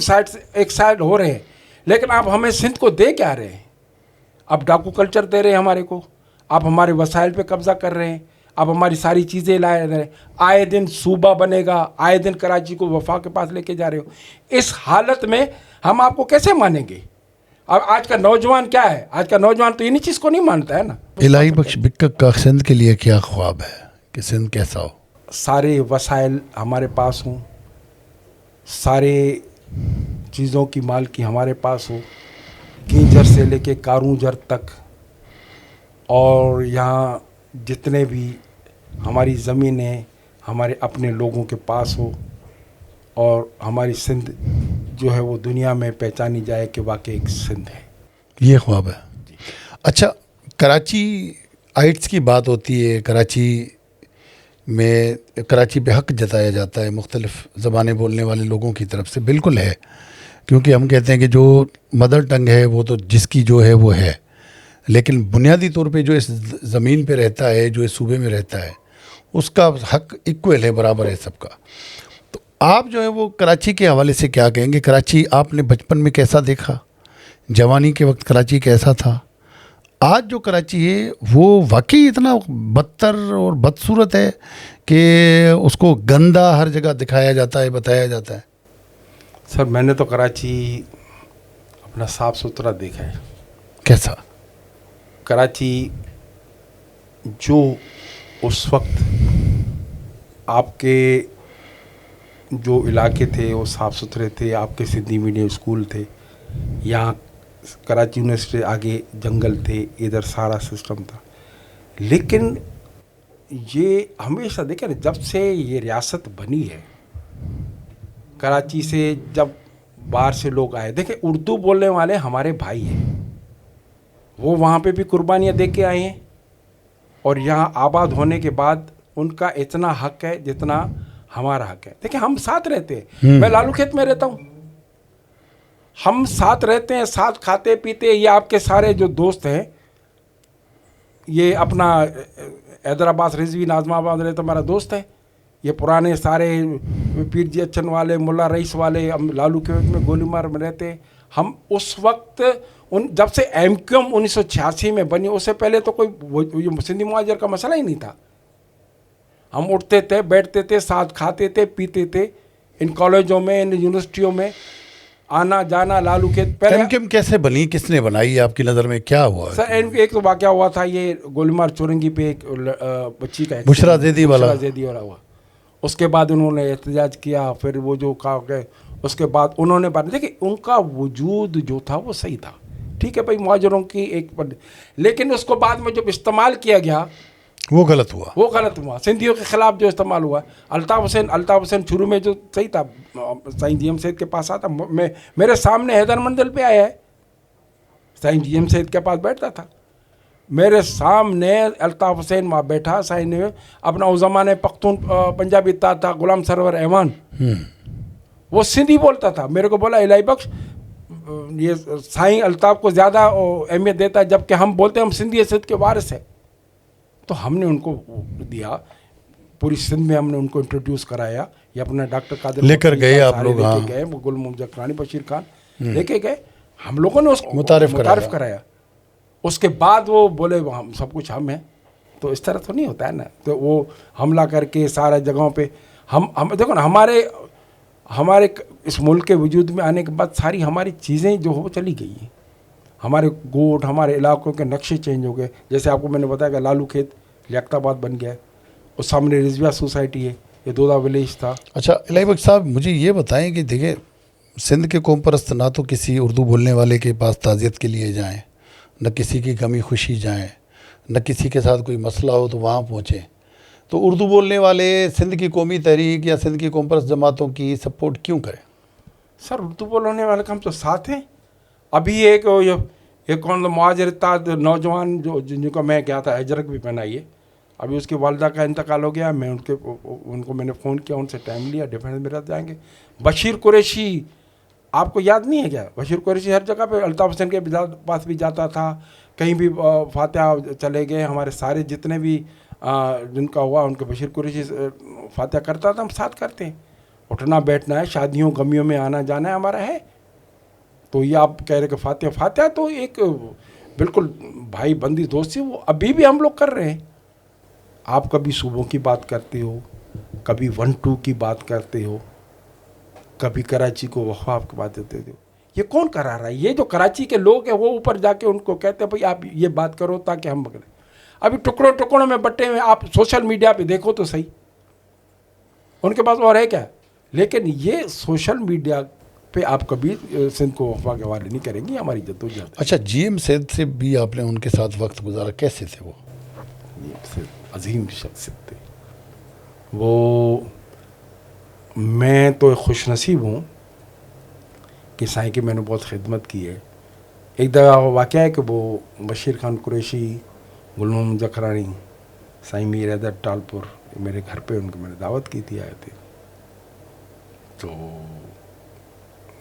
साइड से एक साइड हो रहे हैं, लेकिन आप हमें सिंध को दे क्या रहे हैं? आप डाकू कल्चर दे रहे हैं हमारे को, आप हमारे वसाइल पे कब्जा कर रहे हैं, आप हमारी सारी चीज़ें ला रहे हैं, आए दिन सूबा बनेगा, आए दिन कराची को वफा के पास लेके जा रहे हो। इस हालत में हम आपको कैसे मानेंगे? अब आज का नौजवान क्या है? आज का नौजवान तो इन्हीं चीज़ को नहीं मानता है ना। इलाही बख्श बिक्कक का सिंध के लिए क्या ख्वाब है कि सिंध कैसा हो? सारे वसाइल हमारे पास हों, सारे चीज़ों की मालकी हमारे पास हो, कींजर से लेके कारूंजर तक, और यहाँ जितने भी हमारी ज़मीनें हमारे अपने लोगों के पास हो, और हमारी सिंध जो है वो दुनिया में पहचानी जाए कि वाकई एक सिंध है। ये ख्वाब है। अच्छा, कराची आइट्स की बात होती है, कराची पे हक जताया जाता है मुख्तलिफ़ ज़बानें बोलने वाले लोगों की तरफ से। बिल्कुल है, क्योंकि हम कहते हैं कि जो मदर टंग है वो तो जिसकी जो है वो है, लेकिन बुनियादी तौर पे जो इस ज़मीन पे रहता है, जो इस सूबे में रहता है, उसका हक इक्वल है, बराबर है सबका। तो आप जो है वो कराची के हवाले से क्या कहेंगे? कराची आपने बचपन में कैसा देखा, जवानी के वक्त कराची कैसा था, आज जो कराची है वो वाकई इतना बदतर और बदसूरत है कि उसको गंदा हर जगह दिखाया जाता है, बताया जाता है? सर मैंने तो कराची अपना साफ़ सुथरा देखा है। कैसा? कराची जो उस वक्त आपके जो इलाके थे वो साफ़ सुथरे थे, आपके सिंधी मीडियम स्कूल थे, यहाँ कराची यूनिवर्सिटी आगे जंगल थे, इधर सारा सिस्टम था। लेकिन ये हमेशा देखें ना, जब से ये रियासत बनी है, कराची से जब बाहर से लोग आए, देखें उर्दू बोलने वाले हमारे भाई हैं, वो वहाँ पे भी कुर्बानियाँ दे के आए हैं, और यहाँ आबाद होने के बाद उनका इतना हक है जितना हमारा हक है। देखिए हम साथ रहते हैं, मैं लालू खेत में रहता हूँ, हम साथ रहते हैं, साथ खाते पीते। ये आपके सारे जो दोस्त हैं, ये अपना हैदराबाद रिजवी नाजमाबाद रहता हमारा दोस्त है, ये पुराने सारे पीर जी अच्छन वाले, मुल्ला रईस वाले, हम लालू खेत में गोलीमार में रहते हैं। हम उस वक्त जब से एमक्यूएम 1986 में बनी, उससे पहले तो कोई सिंधी मुहाजिर का मसला ही नहीं था। हम उठते थे, बैठते थे, साथ खाते थे, पीते थे, इन कॉलेजों में, इन यूनिवर्सिटियों में आना जाना। लालू खेत पहले एमक्यूएम कैसे बनी, किसने बनाई, आपकी नज़र में क्या हुआ? सर एक तो वाक़या हुआ था, ये गोलीमार चौरंगी पे एक बच्ची का बुशरा ज़ैदी वाला हुआ। उसके बाद उन्होंने एहतजाज किया, फिर वो जो कहा गए, उसके बाद उन्होंने बात, देखिए उनका वजूद जो था वो सही था, ठीक है भाई, मुहाजिरों की एक, लेकिन उसको बाद में जब इस्तेमाल किया गया वो गलत हुआ। सिंधियों के खिलाफ जो इस्तेमाल हुआ। अल्ताफ़ हुसैन शुरू में जो सही था, साईं जीएम सैयद के पास आता, मेरे सामने हैदर मंजिल पे आया है, साईं जीएम सैयद के पास बैठता था, मेरे सामने अल्ताफ़ हुसैन वहाँ बैठा। साईं ने अपना उस ज़माने पख्तून पंजाबी था गुलाम सरवर ऐवान, वो सिंधी बोलता था। मेरे को बोला इलाही बख्श ये साईं अल्ताफ़ को ज़्यादा अहमियत देता है, जबकि हम बोलते हैं हम सिंधी हैसियत के वारिस है। तो हमने उनको दिया, पूरी सिंध में हमने उनको इंट्रोड्यूस कराया। ये अपना डॉक्टर कादिर लेकर गए आप लोग? हाँ, गए, वो गुल मुमज़क रानी बशीर खान लेके गए, हम लोगों ने उसको मुतारिफ कराया। उसके बाद वो बोले हम सब कुछ हम हैं। तो इस तरह तो नहीं होता है ना। तो वो हमला करके सारा जगहों पे हम देखो ना, हमारे इस मुल्क के वजूद में आने के बाद सारी हमारी चीज़ें जो हो चली गई हैं, हमारे गोट, हमारे इलाकों के नक्शे चेंज हो गए। जैसे आपको मैंने बताया कि लालू खेत लियाकताबाद बन गया है, उस सामने रिजविया सोसाइटी है, ये दोदा विलेज था। अच्छा इलाही बख्श साहब, मुझे ये बताएं कि देखिए सिंध के कौम परस्त ना तो किसी उर्दू बोलने वाले के पास ताज़ियत के लिए जाएं, न किसी की गमी खुशी जाएं, न किसी के साथ कोई मसला हो तो वहाँ पहुँचें। तो उर्दू बोलने वाले सिंध की कौमी तहरीक या सिंध की कौम परस्त जमातों की सपोर्ट क्यों करें? सर उर्दू बोलने वाले का हम तो साथ हैं। अभी एक कौन मुहाजिरता नौजवान जो जिनको मैं गया था, अजरक भी पहनाइए, अभी उसकी वालदा का इंतकाल हो गया। मैं उनको मैंने फ़ोन किया, उनसे टाइम लिया, डिफेंस में रह जाएंगे। बशीर कुरैशी आपको याद नहीं है क्या? बशीर कुरैशी हर जगह पे अल्ताफ़ हुसैन के पास भी जाता था, कहीं भी फातिहा चले गए, हमारे सारे जितने भी जिनका हुआ उनके बशीर कुरैशी फातिहा करता था, हम साथ करते हैं। उठना बैठना है, शादियों गमियों में आना जाना है हमारा है। तो ये आप कह रहे कि फातिहा तो एक बिल्कुल भाई बंदी दोस्ती, वो अभी भी हम लोग कर रहे हैं। आप कभी सूबों की बात करते हो, कभी 1-2 की बात करते हो, कभी कराची को वफ़ा की बात देते हो। ये कौन करा रहा है? ये जो कराची के लोग हैं वो ऊपर जाके उनको कहते हैं भाई आप ये बात करो ताकि हम बगड़े। अभी टुकड़ों टुकड़ों में बटे हुए, आप सोशल मीडिया पे देखो तो सही, उनके पास और है क्या? लेकिन ये सोशल मीडिया पे आप कभी सिंध को वफ़ा के हवाले नहीं करेंगे, हमारी जद्दोजहद। अच्छा, जीएम सैद से भी आपने उनके साथ वक्त गुजारा, कैसे थे वो? ये अजीम शख्सियत थे वो। मैं तो खुशनसीब हूँ कि साईं की मैंने बहुत खिदमत की है। एक दफ़ा वाक़या है कि वो बशीर खान कुरैशी, गुल मोहम्मद ज़करानी, साईं मीर हैदर टालपुर मेरे घर पे उनको मैंने दावत की थी, आए थे। तो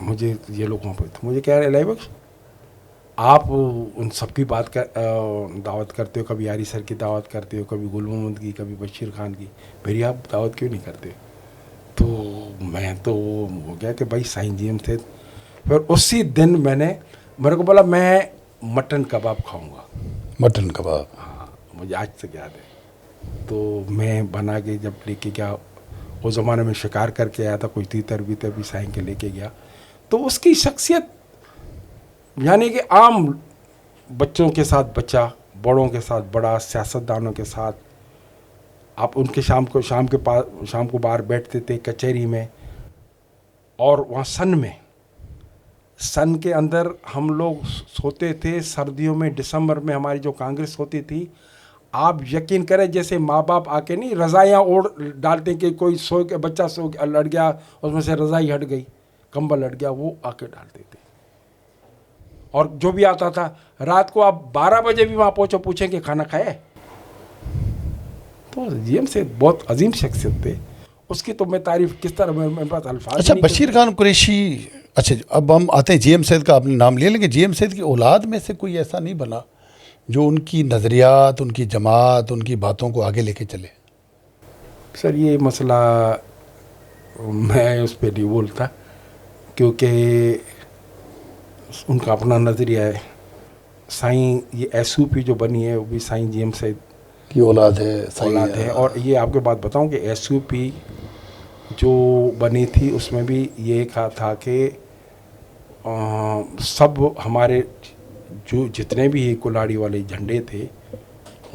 मुझे ये लोग वहाँ पर तो मुझे कह रहे इलाही बख्श आप उन सब की बात कर दावत करते हो, कभी यारी सर की दावत करते हो, कभी गुल मोहम्मद की, कभी बशीर खान की, मेरी आप दावत क्यों नहीं करते? तो मैं तो हो गया कि भाई साईं जीएम थे। फिर उसी दिन मेरे को बोला मैं मटन कबाब खाऊंगा। मटन कबाब? हाँ, मुझे आज तक याद है। तो मैं बना के जब लेके गया, उस ज़माने में शिकार करके आया था, कुछ तीतर बीतर भी साईं के लेके गया। तो उसकी शख्सियत यानी कि आम बच्चों के साथ बच्चा, बड़ों के साथ बड़ा, सियासतदानों के साथ आप उनके शाम को बाहर बैठते थे कचहरी में, और वहाँ सन के अंदर हम लोग सोते थे। सर्दियों में दिसंबर में हमारी जो कांग्रेस होती थी, आप यकीन करें जैसे माँ बाप आके नहीं रज़ाइयाँ ओढ़ डालते कि कोई सो के बच्चा सो के लड़ गया, उसमें से रज़ाई हट गई, कंबल हट गया, वो आके डालते थे। और जो भी आता था रात को आप 12 बजे भी वहाँ पहुँचो, पूछें कि खाना खाया है। तो जीएम से बहुत अजीम शख्सियत थे, उसकी तो मैं तारीफ किस तरह, मेरे पास अल्फाज। अच्छा, बशीर खान कुरैशी, अच्छा अब हम आते हैं जीएम सैद का, आपने नाम लिया, लेकिन जीएम सैद की औलाद में से कोई ऐसा नहीं बना जो उनकी नज़रियात, उनकी जमात, उनकी बातों को आगे लेके चले? सर ये मसला मैं उस पर नहीं बोलता, क्योंकि उनका अपना नज़रिया है। साईं ये एसयूपी जो बनी है वो भी साईं जीएम सैद की औलाद है, और ये आपको बात बताऊं कि एसयूपी जो बनी थी उसमें भी ये कहा था कि सब हमारे जो जितने भी कुल्हाड़ी वाले झंडे थे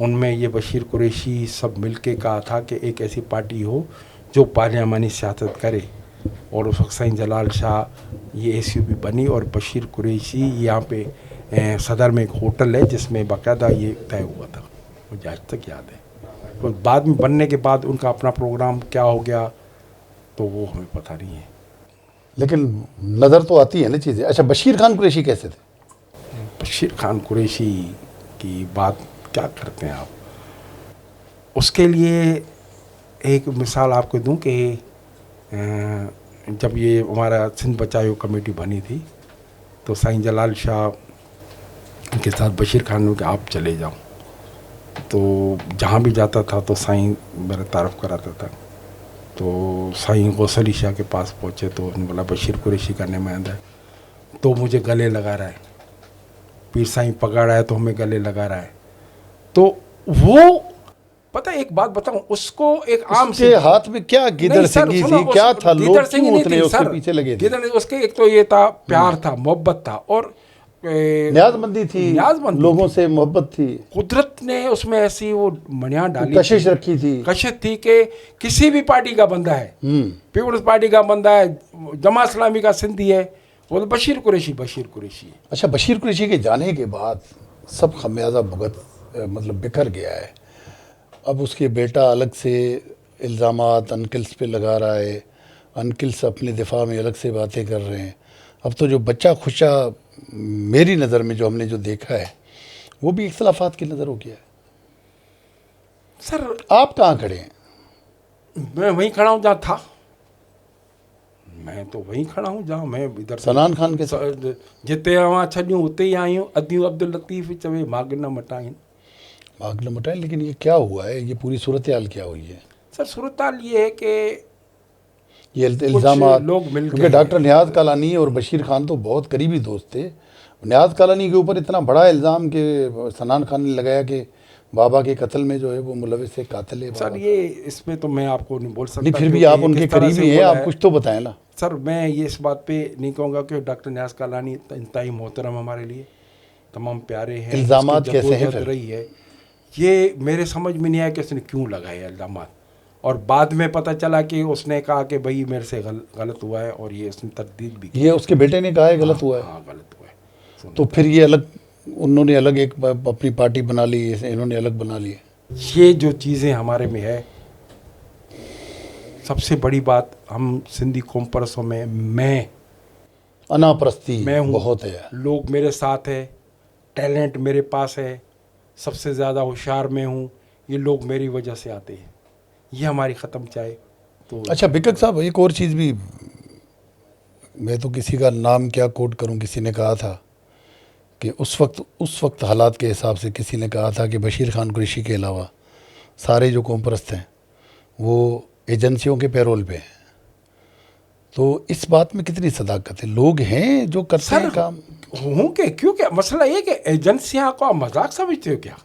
उनमें ये बशीर कुरैशी सब मिलके कहा था कि एक ऐसी पार्टी हो जो पार्लियामानी सियासत करे। और उस वक्त साईं जलाल शाह ये एसयूपी बनी, और बशीर कुरैशी यहाँ पे सदर में एक होटल है जिसमें बाकायदा ये तय हुआ था, मुझे आज तक याद है। तो बाद में बनने के बाद उनका अपना प्रोग्राम क्या हो गया तो वो हमें पता नहीं है, लेकिन नज़र तो आती है ना चीज़ें। अच्छा, बशीर खान कुरैशी कैसे थे? बशीर खान कुरैशी की बात क्या करते हैं आप? उसके लिए एक मिसाल आपको दूं कि जब ये हमारा सिंध बचाओ कमेटी बनी थी तो साईं जलाल शाह के साथ बशीर खान ने कि आप चले जाओ। तो जहाँ भी जाता था तो साईं मेरा तारफ़ कराता था। तो साईं गौसली शाह के पास पहुँचे तो उन्होंने बोला बशीर कुरैशी का नुमाइंदा है तो मुझे गले लगा रहा है, पीर साईं पकड़ा है तो हमें गले लगा रहा है। तो वो पता है, एक बात बताऊं, उसको एक आम से हाथ में क्या गिदड़ सिंगी थी, क्या था, लोग क्यों उतने उसके पीछे लगे थे? गिदड़ उसके एक तो ये था, प्यार था, मोहब्बत था, और न्याजमंदी थी, न्याजमंदी लोगों से मोहब्बत थी, कुदरत ने उसमें ऐसी वो बुनियाद डाली, कशिश रखी थी, कशिश थी कि किसी भी पार्टी का बंदा है, पीपल्स पार्टी का बंदा है, जमा इस्लामी का सिंधी है, वो तो बशीर कुरैशी है। अच्छा, बशीर कुरैशी के जाने के बाद सब खमियाजा भुगत मतलब बिखर गया है। अब उसके बेटा अलग से इल्ज़ामात अनकिल्स पे लगा रहा है, अनकिल्स अपने दिफा में अलग से बातें कर रहे हैं। अब तो जो बच्चा खुशा मेरी नज़र में जो हमने जो देखा है वो भी इख्तलाफात की नज़र हो गया है। सर आप कहाँ खड़े हैं? मैं वहीं खड़ा हूँ जहाँ था, मैं तो वहीं खड़ा हूँ जहाँ मैं इधर सनान खान के जिते वहाँ छॾियूं उते ही आयूं, अदियूं अब्दुल लतीफ़ चवे माग न मटाइन। माग न मटाइन, लेकिन ये क्या हुआ है, ये पूरी सूरत हाल क्या हुई है? सर सूरत हाल ये है कि ये इल्ज़ामात लोग मिल क्योंकि डॉक्टर नियाज़ कालानी और बशीर खान तो बहुत करीबी दोस्त थे। नियाज़ कालानी के ऊपर इतना बड़ा इल्ज़ाम कि सनान खान ने लगाया कि बाबा के कत्ल में जो है वो मुलविस है, कातिल है। सर ये इसमें तो मैं आपको नहीं बोल सकता, नहीं, फिर भी आप उनके करीबी हैं, आप कुछ तो बताएं ना। सर मैं ये इस बात पे नहीं कहूँगा कि डॉक्टर नियाज़ कालानी इंतहाई मोहतरम हमारे लिए तमाम प्यारे हैं। इल्ज़ामात कैसे हैं फिर? रही है ये मेरे समझ में नहीं आया कि उसने क्यों लगाए इल्ज़ामात, और बाद में पता चला कि उसने कहा कि भाई मेरे से गलत हुआ है, और ये उसने तरदीद भी की। ये उसके बेटे ने कहा है गलत हुआ है? हाँ गलत हुआ है। तो फिर ये अलग, उन्होंने अलग एक अपनी पार्टी बना ली, इन्होंने अलग बना ली। ये जो चीज़ें हमारे में है, सबसे बड़ी बात हम सिंधी कौम परसों में मैं अनापरस्ती हूँ, बहुत है, लोग मेरे साथ है, टैलेंट मेरे पास है, सबसे ज़्यादा होशियार मैं हूँ, ये लोग मेरी वजह से आते हैं, ये हमारी ख़त्म चाहे तो। अच्छा बिकक साहब, एक और चीज़ भी, मैं तो किसी का नाम क्या कोट करूं, किसी ने कहा था कि उस वक्त हालात के हिसाब से किसी ने कहा था कि बशीर खान कुरैशी के अलावा सारे जो कौम परस्त हैं वो एजेंसियों के पैरोल पे हैं। तो इस बात में कितनी सदाकत है? लोग हैं जो करते हैं काम। हूँ कि क्यों, क्या मसला ये कि एजेंसियाँ को आप मजाक समझते हो क्या?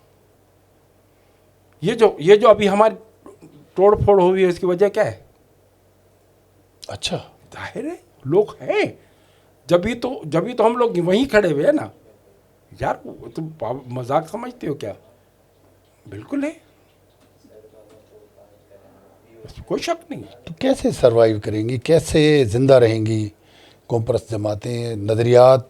ये जो अभी हमारी तोड़ फोड़ हुई है, इसकी वजह क्या है? अच्छा, जाहिर है लोग हैं, जब भी तो हम लोग वहीं खड़े हुए हैं ना यार। तुम मजाक समझते हो क्या? बिल्कुल है, कोई शक नहीं। तो कैसे सरवाइव करेंगी, कैसे ज़िंदा रहेंगी कौम परस्त जमातें? नज़रियात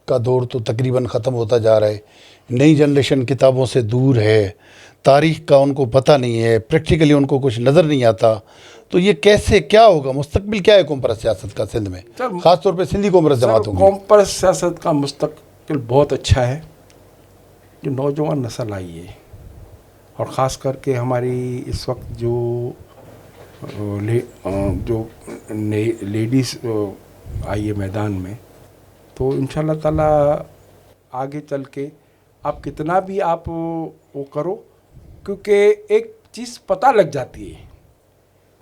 का दौर तो तकरीबन ख़त्म होता जा रहा है, नई जनरेशन किताबों से दूर है, तारीख़ का उनको पता नहीं है, प्रैक्टिकली उनको कुछ नज़र नहीं आता। तो ये कैसे, क्या होगा, मुस्तकबिल क्या है कौम परस्त सियासत का सिंध में, ख़ास तौर पे सिंधी कौम परस्त जमातों में? कौम परस्त सियासत का मुस्तकबिल बहुत अच्छा है। जो नौजवान नस्ल आई है, और ख़ास करके हमारी इस वक्त जो लेडीज़ आई है मैदान में, तो इंशाल्लाह ताला आगे चल के आप कितना भी आप वो करो, क्योंकि एक चीज़ पता लग जाती है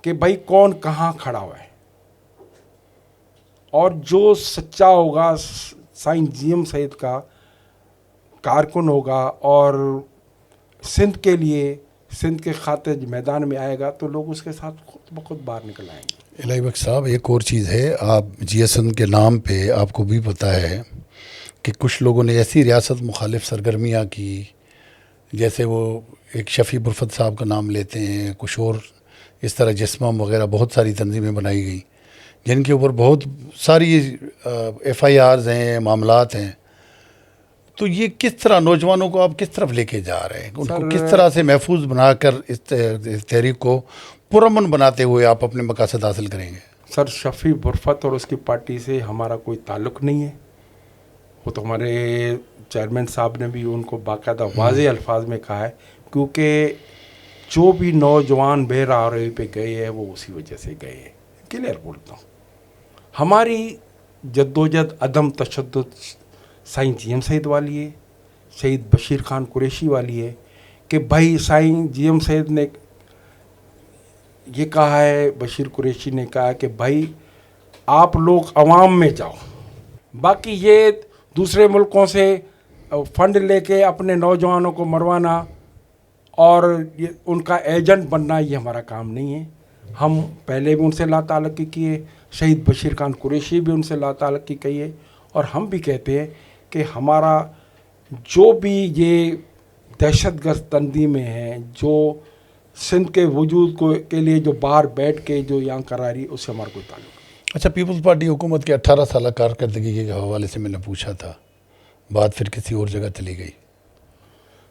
कि भाई कौन कहाँ खड़ा हुआ है, और जो सच्चा होगा साईं जीएम सैयद का कारकुन होगा और सिंध के लिए, सिंध के खातिर मैदान में आएगा, तो लोग उसके साथ खुद ब खुद बाहर निकल आएंगे। इलाही बख्श साहब, एक और चीज़ है, आप जीएसएन के नाम पे आपको भी पता है कि कुछ लोगों ने ऐसी रियासत मुखालिफ सरगर्मियाँ की, जैसे वो एक शफ़ी बुरफत साहब का नाम लेते हैं, कुछ और इस तरह जिस्माम वगैरह बहुत सारी तंजीमें बनाई गई जिनके ऊपर बहुत सारी FIRs हैं, मामलात हैं। तो ये किस तरह नौजवानों को आप किस तरफ लेके जा रहे हैं, उनको किस तरह से महफूज बनाकर इस तहरीक को पुरअमन बनाते हुए आप अपने मकासद हासिल करेंगे? सर शफ़ी बुरफत और उसकी पार्टी से हमारा कोई ताल्लुक़ नहीं है। वो तो हमारे चेयरमैन साहब ने भी उनको बाकायदा वाज़ेह अल्फाज में कहा है, क्योंकि जो भी नौजवान बेराहरुई पे गए हैं वो उसी वजह से गए हैं। क्लियर बोलता हूँ, हमारी जद्दोजहद अदम तशद्दुद साईं जीएम सैयद वाली है, शहीद बशीर खान कुरैशी वाली है कि भाई साईं जीएम सैयद ने ये कहा है, बशीर कुरैशी ने कहा कि भाई आप लोग अवाम में जाओ, बाकी ये दूसरे मुल्कों से फ़ंड लेके अपने नौजवानों को मरवाना और ये उनका एजेंट बनना, ये हमारा काम नहीं है। हम पहले भी उनसे ला ताल्लुक़ी किए, शहीद बशीर खान कुरैशी भी उनसे ला ताल्लुक़ी कही है, और हम भी कहते हैं कि हमारा जो भी ये दहशतगर्द तंदी में है, जो सिंध के वजूद को के लिए जो बाहर बैठ के जो यहाँ करा रही, उससे हमारा कोई ताल्लुक नहीं। अच्छा, पीपल्स पार्टी हुकूमत के 18 साल कारकर्दगी के हवाले से मैंने पूछा था, बात फिर किसी और जगह चली गई।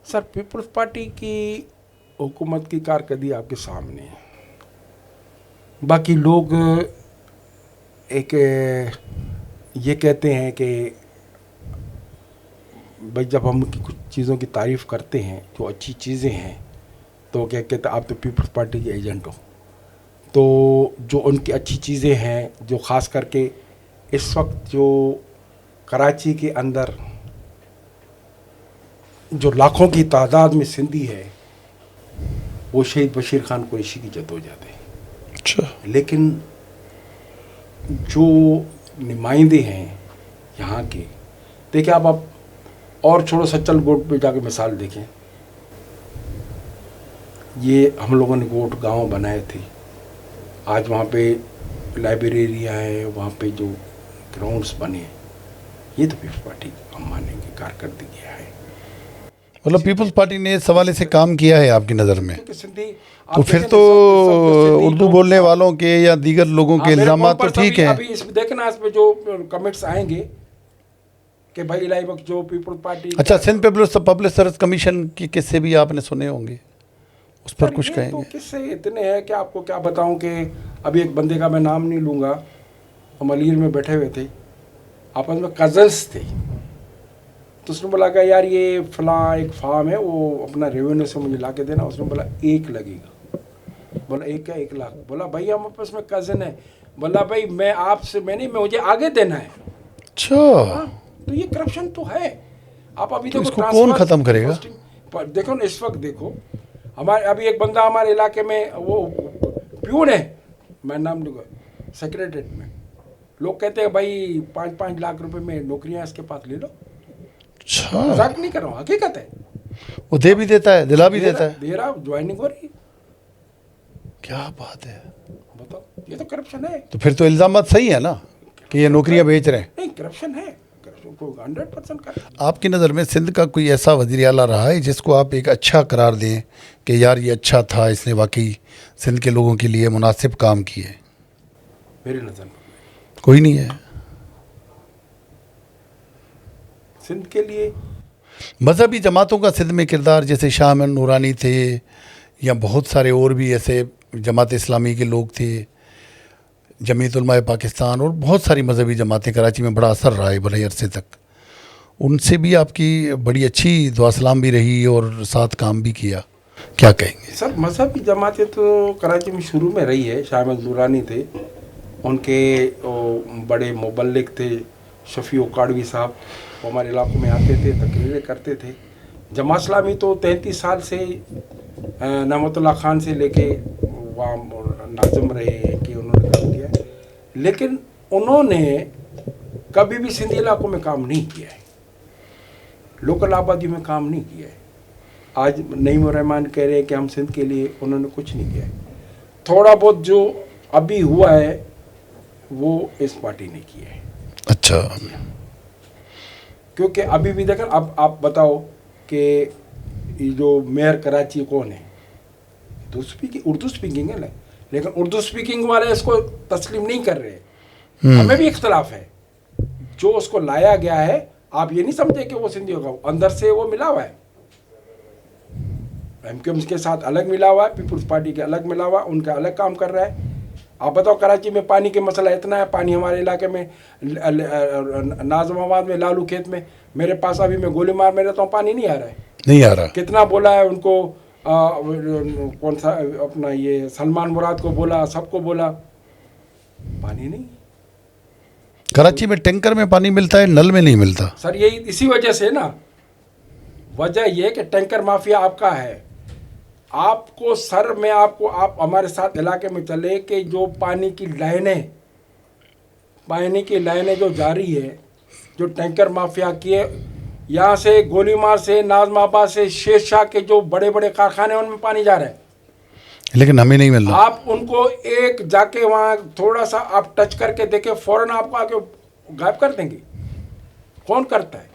सर, पीपल्स पार्टी की हुकूमत की कारकर्दगी आपके सामने है। बाकी लोग एक ये कहते हैं कि भाई जब हम कुछ चीज़ों की तारीफ़ करते हैं जो अच्छी चीज़ें हैं, तो क्या कहते हैं आप तो पीपल्स पार्टी के एजेंट हो। तो जो उनकी अच्छी चीज़ें हैं, जो ख़ास करके इस वक्त जो कराची के अंदर जो लाखों की तादाद में सिंधी है, वो शहीद बशीर खान कुरैशी की जद्दोजहद है। अच्छा। लेकिन जो नुमाइंदे हैं यहाँ के, देखिए आप और छोड़ो, सच्चल गोट पे जाके मिसाल देखें। ये हम लोगों ने गोट गांव बनाए थे, आज वहाँ पे लाइब्रेरियाँ हैं, वहाँ पे जो ग्राउंड्स बने हैं, ये तो पीपल्स पार्टी हम मानेंगे कारकर्दगी है। मतलब पीपल्स पार्टी ने इस हवाले से काम किया है आपकी नज़र में? तो फिर तो उर्दू बोलने वालों के या दीगर लोगों के इल्ज़ाम तो ठीक है। अभी इस देखना, इस पे जो कमेंट्स आएंगे कि भाई इलाही वक्त जो पीपल्स पार्टी। अच्छा, सिंध पब्लिक सर्विस कमीशन की किस्से भी आपने सुने होंगे, उस पर कुछ कहेंगे? तो किस्से इतने हैं कि आपको क्या बताऊं कि अभी एक बंदे का मैं नाम नहीं लूँगा, हम अलीर में बैठे हुए थे, आपस में कजन्स थे, तो उसने बोला कि यार ये फलां एक फार्म है, वो अपना रेवेन्यू से मुझे ला के देना। उसने बोला 1 लगेगा। बोला 1 क्या 1 लाख? बोला भाई हम आपस में कज़न है। बोला भाई मैं आपसे, मैं नहीं, मैं मुझे आगे देना है। अच्छा, तो ये करप्शन तो है। आप अभी तो देखो इसको कौन ख़त्म करेगा? देखो ना, इस वक्त देखो हमारे अभी एक बंदा हमारे इलाके में, वो प्यून है, मैं नाम लूँगा, सेक्रेटरीट में, लोग कहते हैं भाई 5-5 लाख रुपए में नौकरियाँ इसके पास ले लो। अच्छा, मजाक नहीं कर रहा हूँ, हकीकत है। वो दे भी देता है, दिला भी देता है, दे रहा, ज्वाइनिंग हो रही। क्या बात है, बताओ, ये तो करप्शन है। तो फिर तो इल्ज़ाम सही है ना कि ये नौकरियां बेच रहे हैं? नहीं, करप्शन है, करप्शन को 100% कर। आपकी नज़र में सिंध का कोई ऐसा वज़ीर आला रहा है जिसको आप एक अच्छा करार दें कि यार ये अच्छा था, इसने वाकई सिंध के लोगों के लिए मुनासिब काम किए? मेरी नज़र में कोई नहीं है। सिंध के लिए मजहबी जमातों का सिंध में किरदार, जैसे शाह अहमद नूरानी थे या बहुत सारे और भी ऐसे जमात इस्लामी के लोग थे, जमीयत उलमा पाकिस्तान और बहुत सारी मजहबी जमातें, कराची में बड़ा असर रहा है बड़े अरसे तक। उनसे भी आपकी बड़ी अच्छी दुआ सलाम भी रही और साथ काम भी किया, क्या कहेंगे? सर, मजहबी जमातें तो कराची में शुरू में रही है। शाह अहमद नूरानी थे, उनके बड़े मुबल्लिग थे शफ़ी काड़वी साहब, वो हमारे इलाकों में आते थे, तकरीरें करते थे। जमात इस्लामी तो 33 साल से नमतुल्लाह खान से लेके वहाँ नाज़िम रहे हैं कि उन्होंने काम किया, लेकिन उन्होंने कभी भी सिंधी इलाकों में काम नहीं किया है, लोकल आबादी में काम नहीं किया है। आज नईम रहमान कह रहे हैं कि हम सिंध के लिए, उन्होंने कुछ नहीं किया है। थोड़ा बहुत जो अभी हुआ है वो इस पार्टी ने किया है। अच्छा, क्योंकि अभी भी देखा, अब आप बताओ कि ये जो मेयर कराची कौन है, उर्दू स्पीकिंग है ना, लेकिन उर्दू स्पीकिंग वाले इसको तस्लीम नहीं कर रहे। हमें भी इख्तलाफ है। जो उसको लाया गया है, आप ये नहीं समझे कि वो सिंधी होगा, अंदर से वो मिला हुआ है, एमक्यूएम के साथ अलग मिला हुआ है, पीपल्स पार्टी के अलग मिला हुआ, उनका अलग काम कर रहा है। आप बताओ, कराची में पानी के मसला इतना है, पानी हमारे इलाके में नाज़िमाबाद में, लालू खेत में, मेरे पास अभी मैं गोलीमार में रहता हूँ, पानी नहीं आ रहा है। नहीं आ रहा। कितना बोला है उनको, कौन सा अपना ये सलमान मुराद को बोला, सबको बोला, पानी नहीं। कराची में टैंकर में पानी मिलता है, नल में नहीं मिलता। सर यही इसी वजह से ना, वजह ये कि टैंकर माफिया आपका है। आपको सर में, आपको, आप हमारे साथ इलाके में चले कि जो पानी की लाइनें जो जारी है, जो टैंकर माफिया की है, यहाँ से गोलीमार से, नाज़िमाबाद से, शेरशाह के जो बड़े बड़े कारखाने हैं उनमें पानी जा रहा है, लेकिन हमें नहीं मिल रहा। आप उनको एक जाके वहाँ थोड़ा सा आप टच करके देखें, फौरन आपको आके गायब कर देंगे। कौन करता है?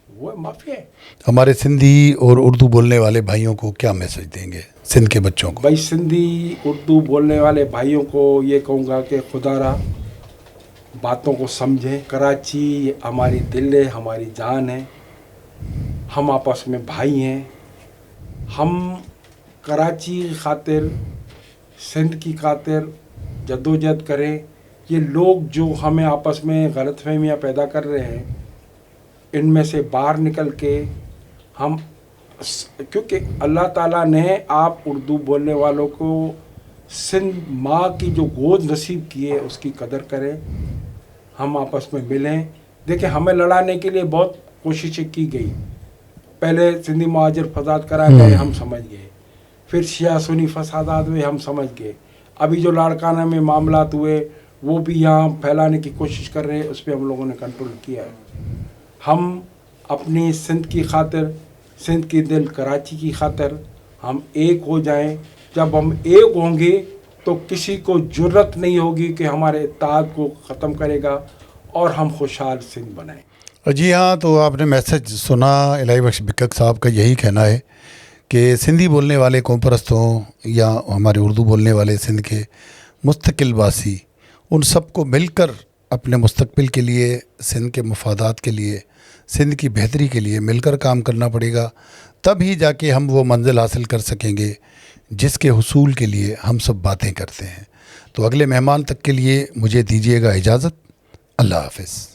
वो माफिया है। हमारे सिंधी और उर्दू बोलने वाले भाइयों को क्या मैसेज देंगे, सिंध के बच्चों को? भाई सिंधी उर्दू बोलने वाले भाइयों को ये कहूँगा कि खुदारा बातों को समझें। कराची हमारी दिल है, हमारी जान है, हम आपस में भाई हैं। हम कराची की खातिर, सिंध की खातिर जद्दोजहद करें। ये लोग जो हमें आपस में गलतफहमियाँ पैदा कर रहे हैं, इनमें से बाहर निकल के हम, क्योंकि अल्लाह ताला ने आप उर्दू बोलने वालों को सिंध माँ की जो गोद नसीब की है उसकी कदर करें। हम आपस में मिलें। देखिए, हमें लड़ाने के लिए बहुत कोशिशें की गई। पहले सिंधी महाजर फसाद करा गए, हम समझ गए। फिर शिया सुन्नी फसादात हुए, हम समझ गए। अभी जो लाड़काना में मामलात हुए वो भी यहाँ फैलाने की कोशिश कर रहे हैं, उस पर हम लोगों ने कंट्रोल किया है। हम अपनी सिंध की खातिर, सिंध की दिल कराची की खातिर हम एक हो जाएं। जब हम एक होंगे तो किसी को जुर्रत नहीं होगी कि हमारे इत्तेहाद को ख़त्म करेगा और हम खुशहाल सिंध बनाएं। जी हाँ, तो आपने मैसेज सुना। इलाही बख्श बिक्कक साहब का यही कहना है कि सिंधी बोलने वाले कौम परस्त हों या हमारे उर्दू बोलने वाले सिंध के मुस्तकिल वासी, उन सबको मिलकर अपने मुस्तकबिल के लिए, सिंध के मफादात के लिए, सिंध की बेहतरी के लिए मिलकर काम करना पड़ेगा। तब ही जाके हम वो मंजिल हासिल कर सकेंगे जिसके हुसूल के लिए हम सब बातें करते हैं। तो अगले मेहमान तक के लिए मुझे दीजिएगा इजाज़त। अल्लाह हाफ़िज़।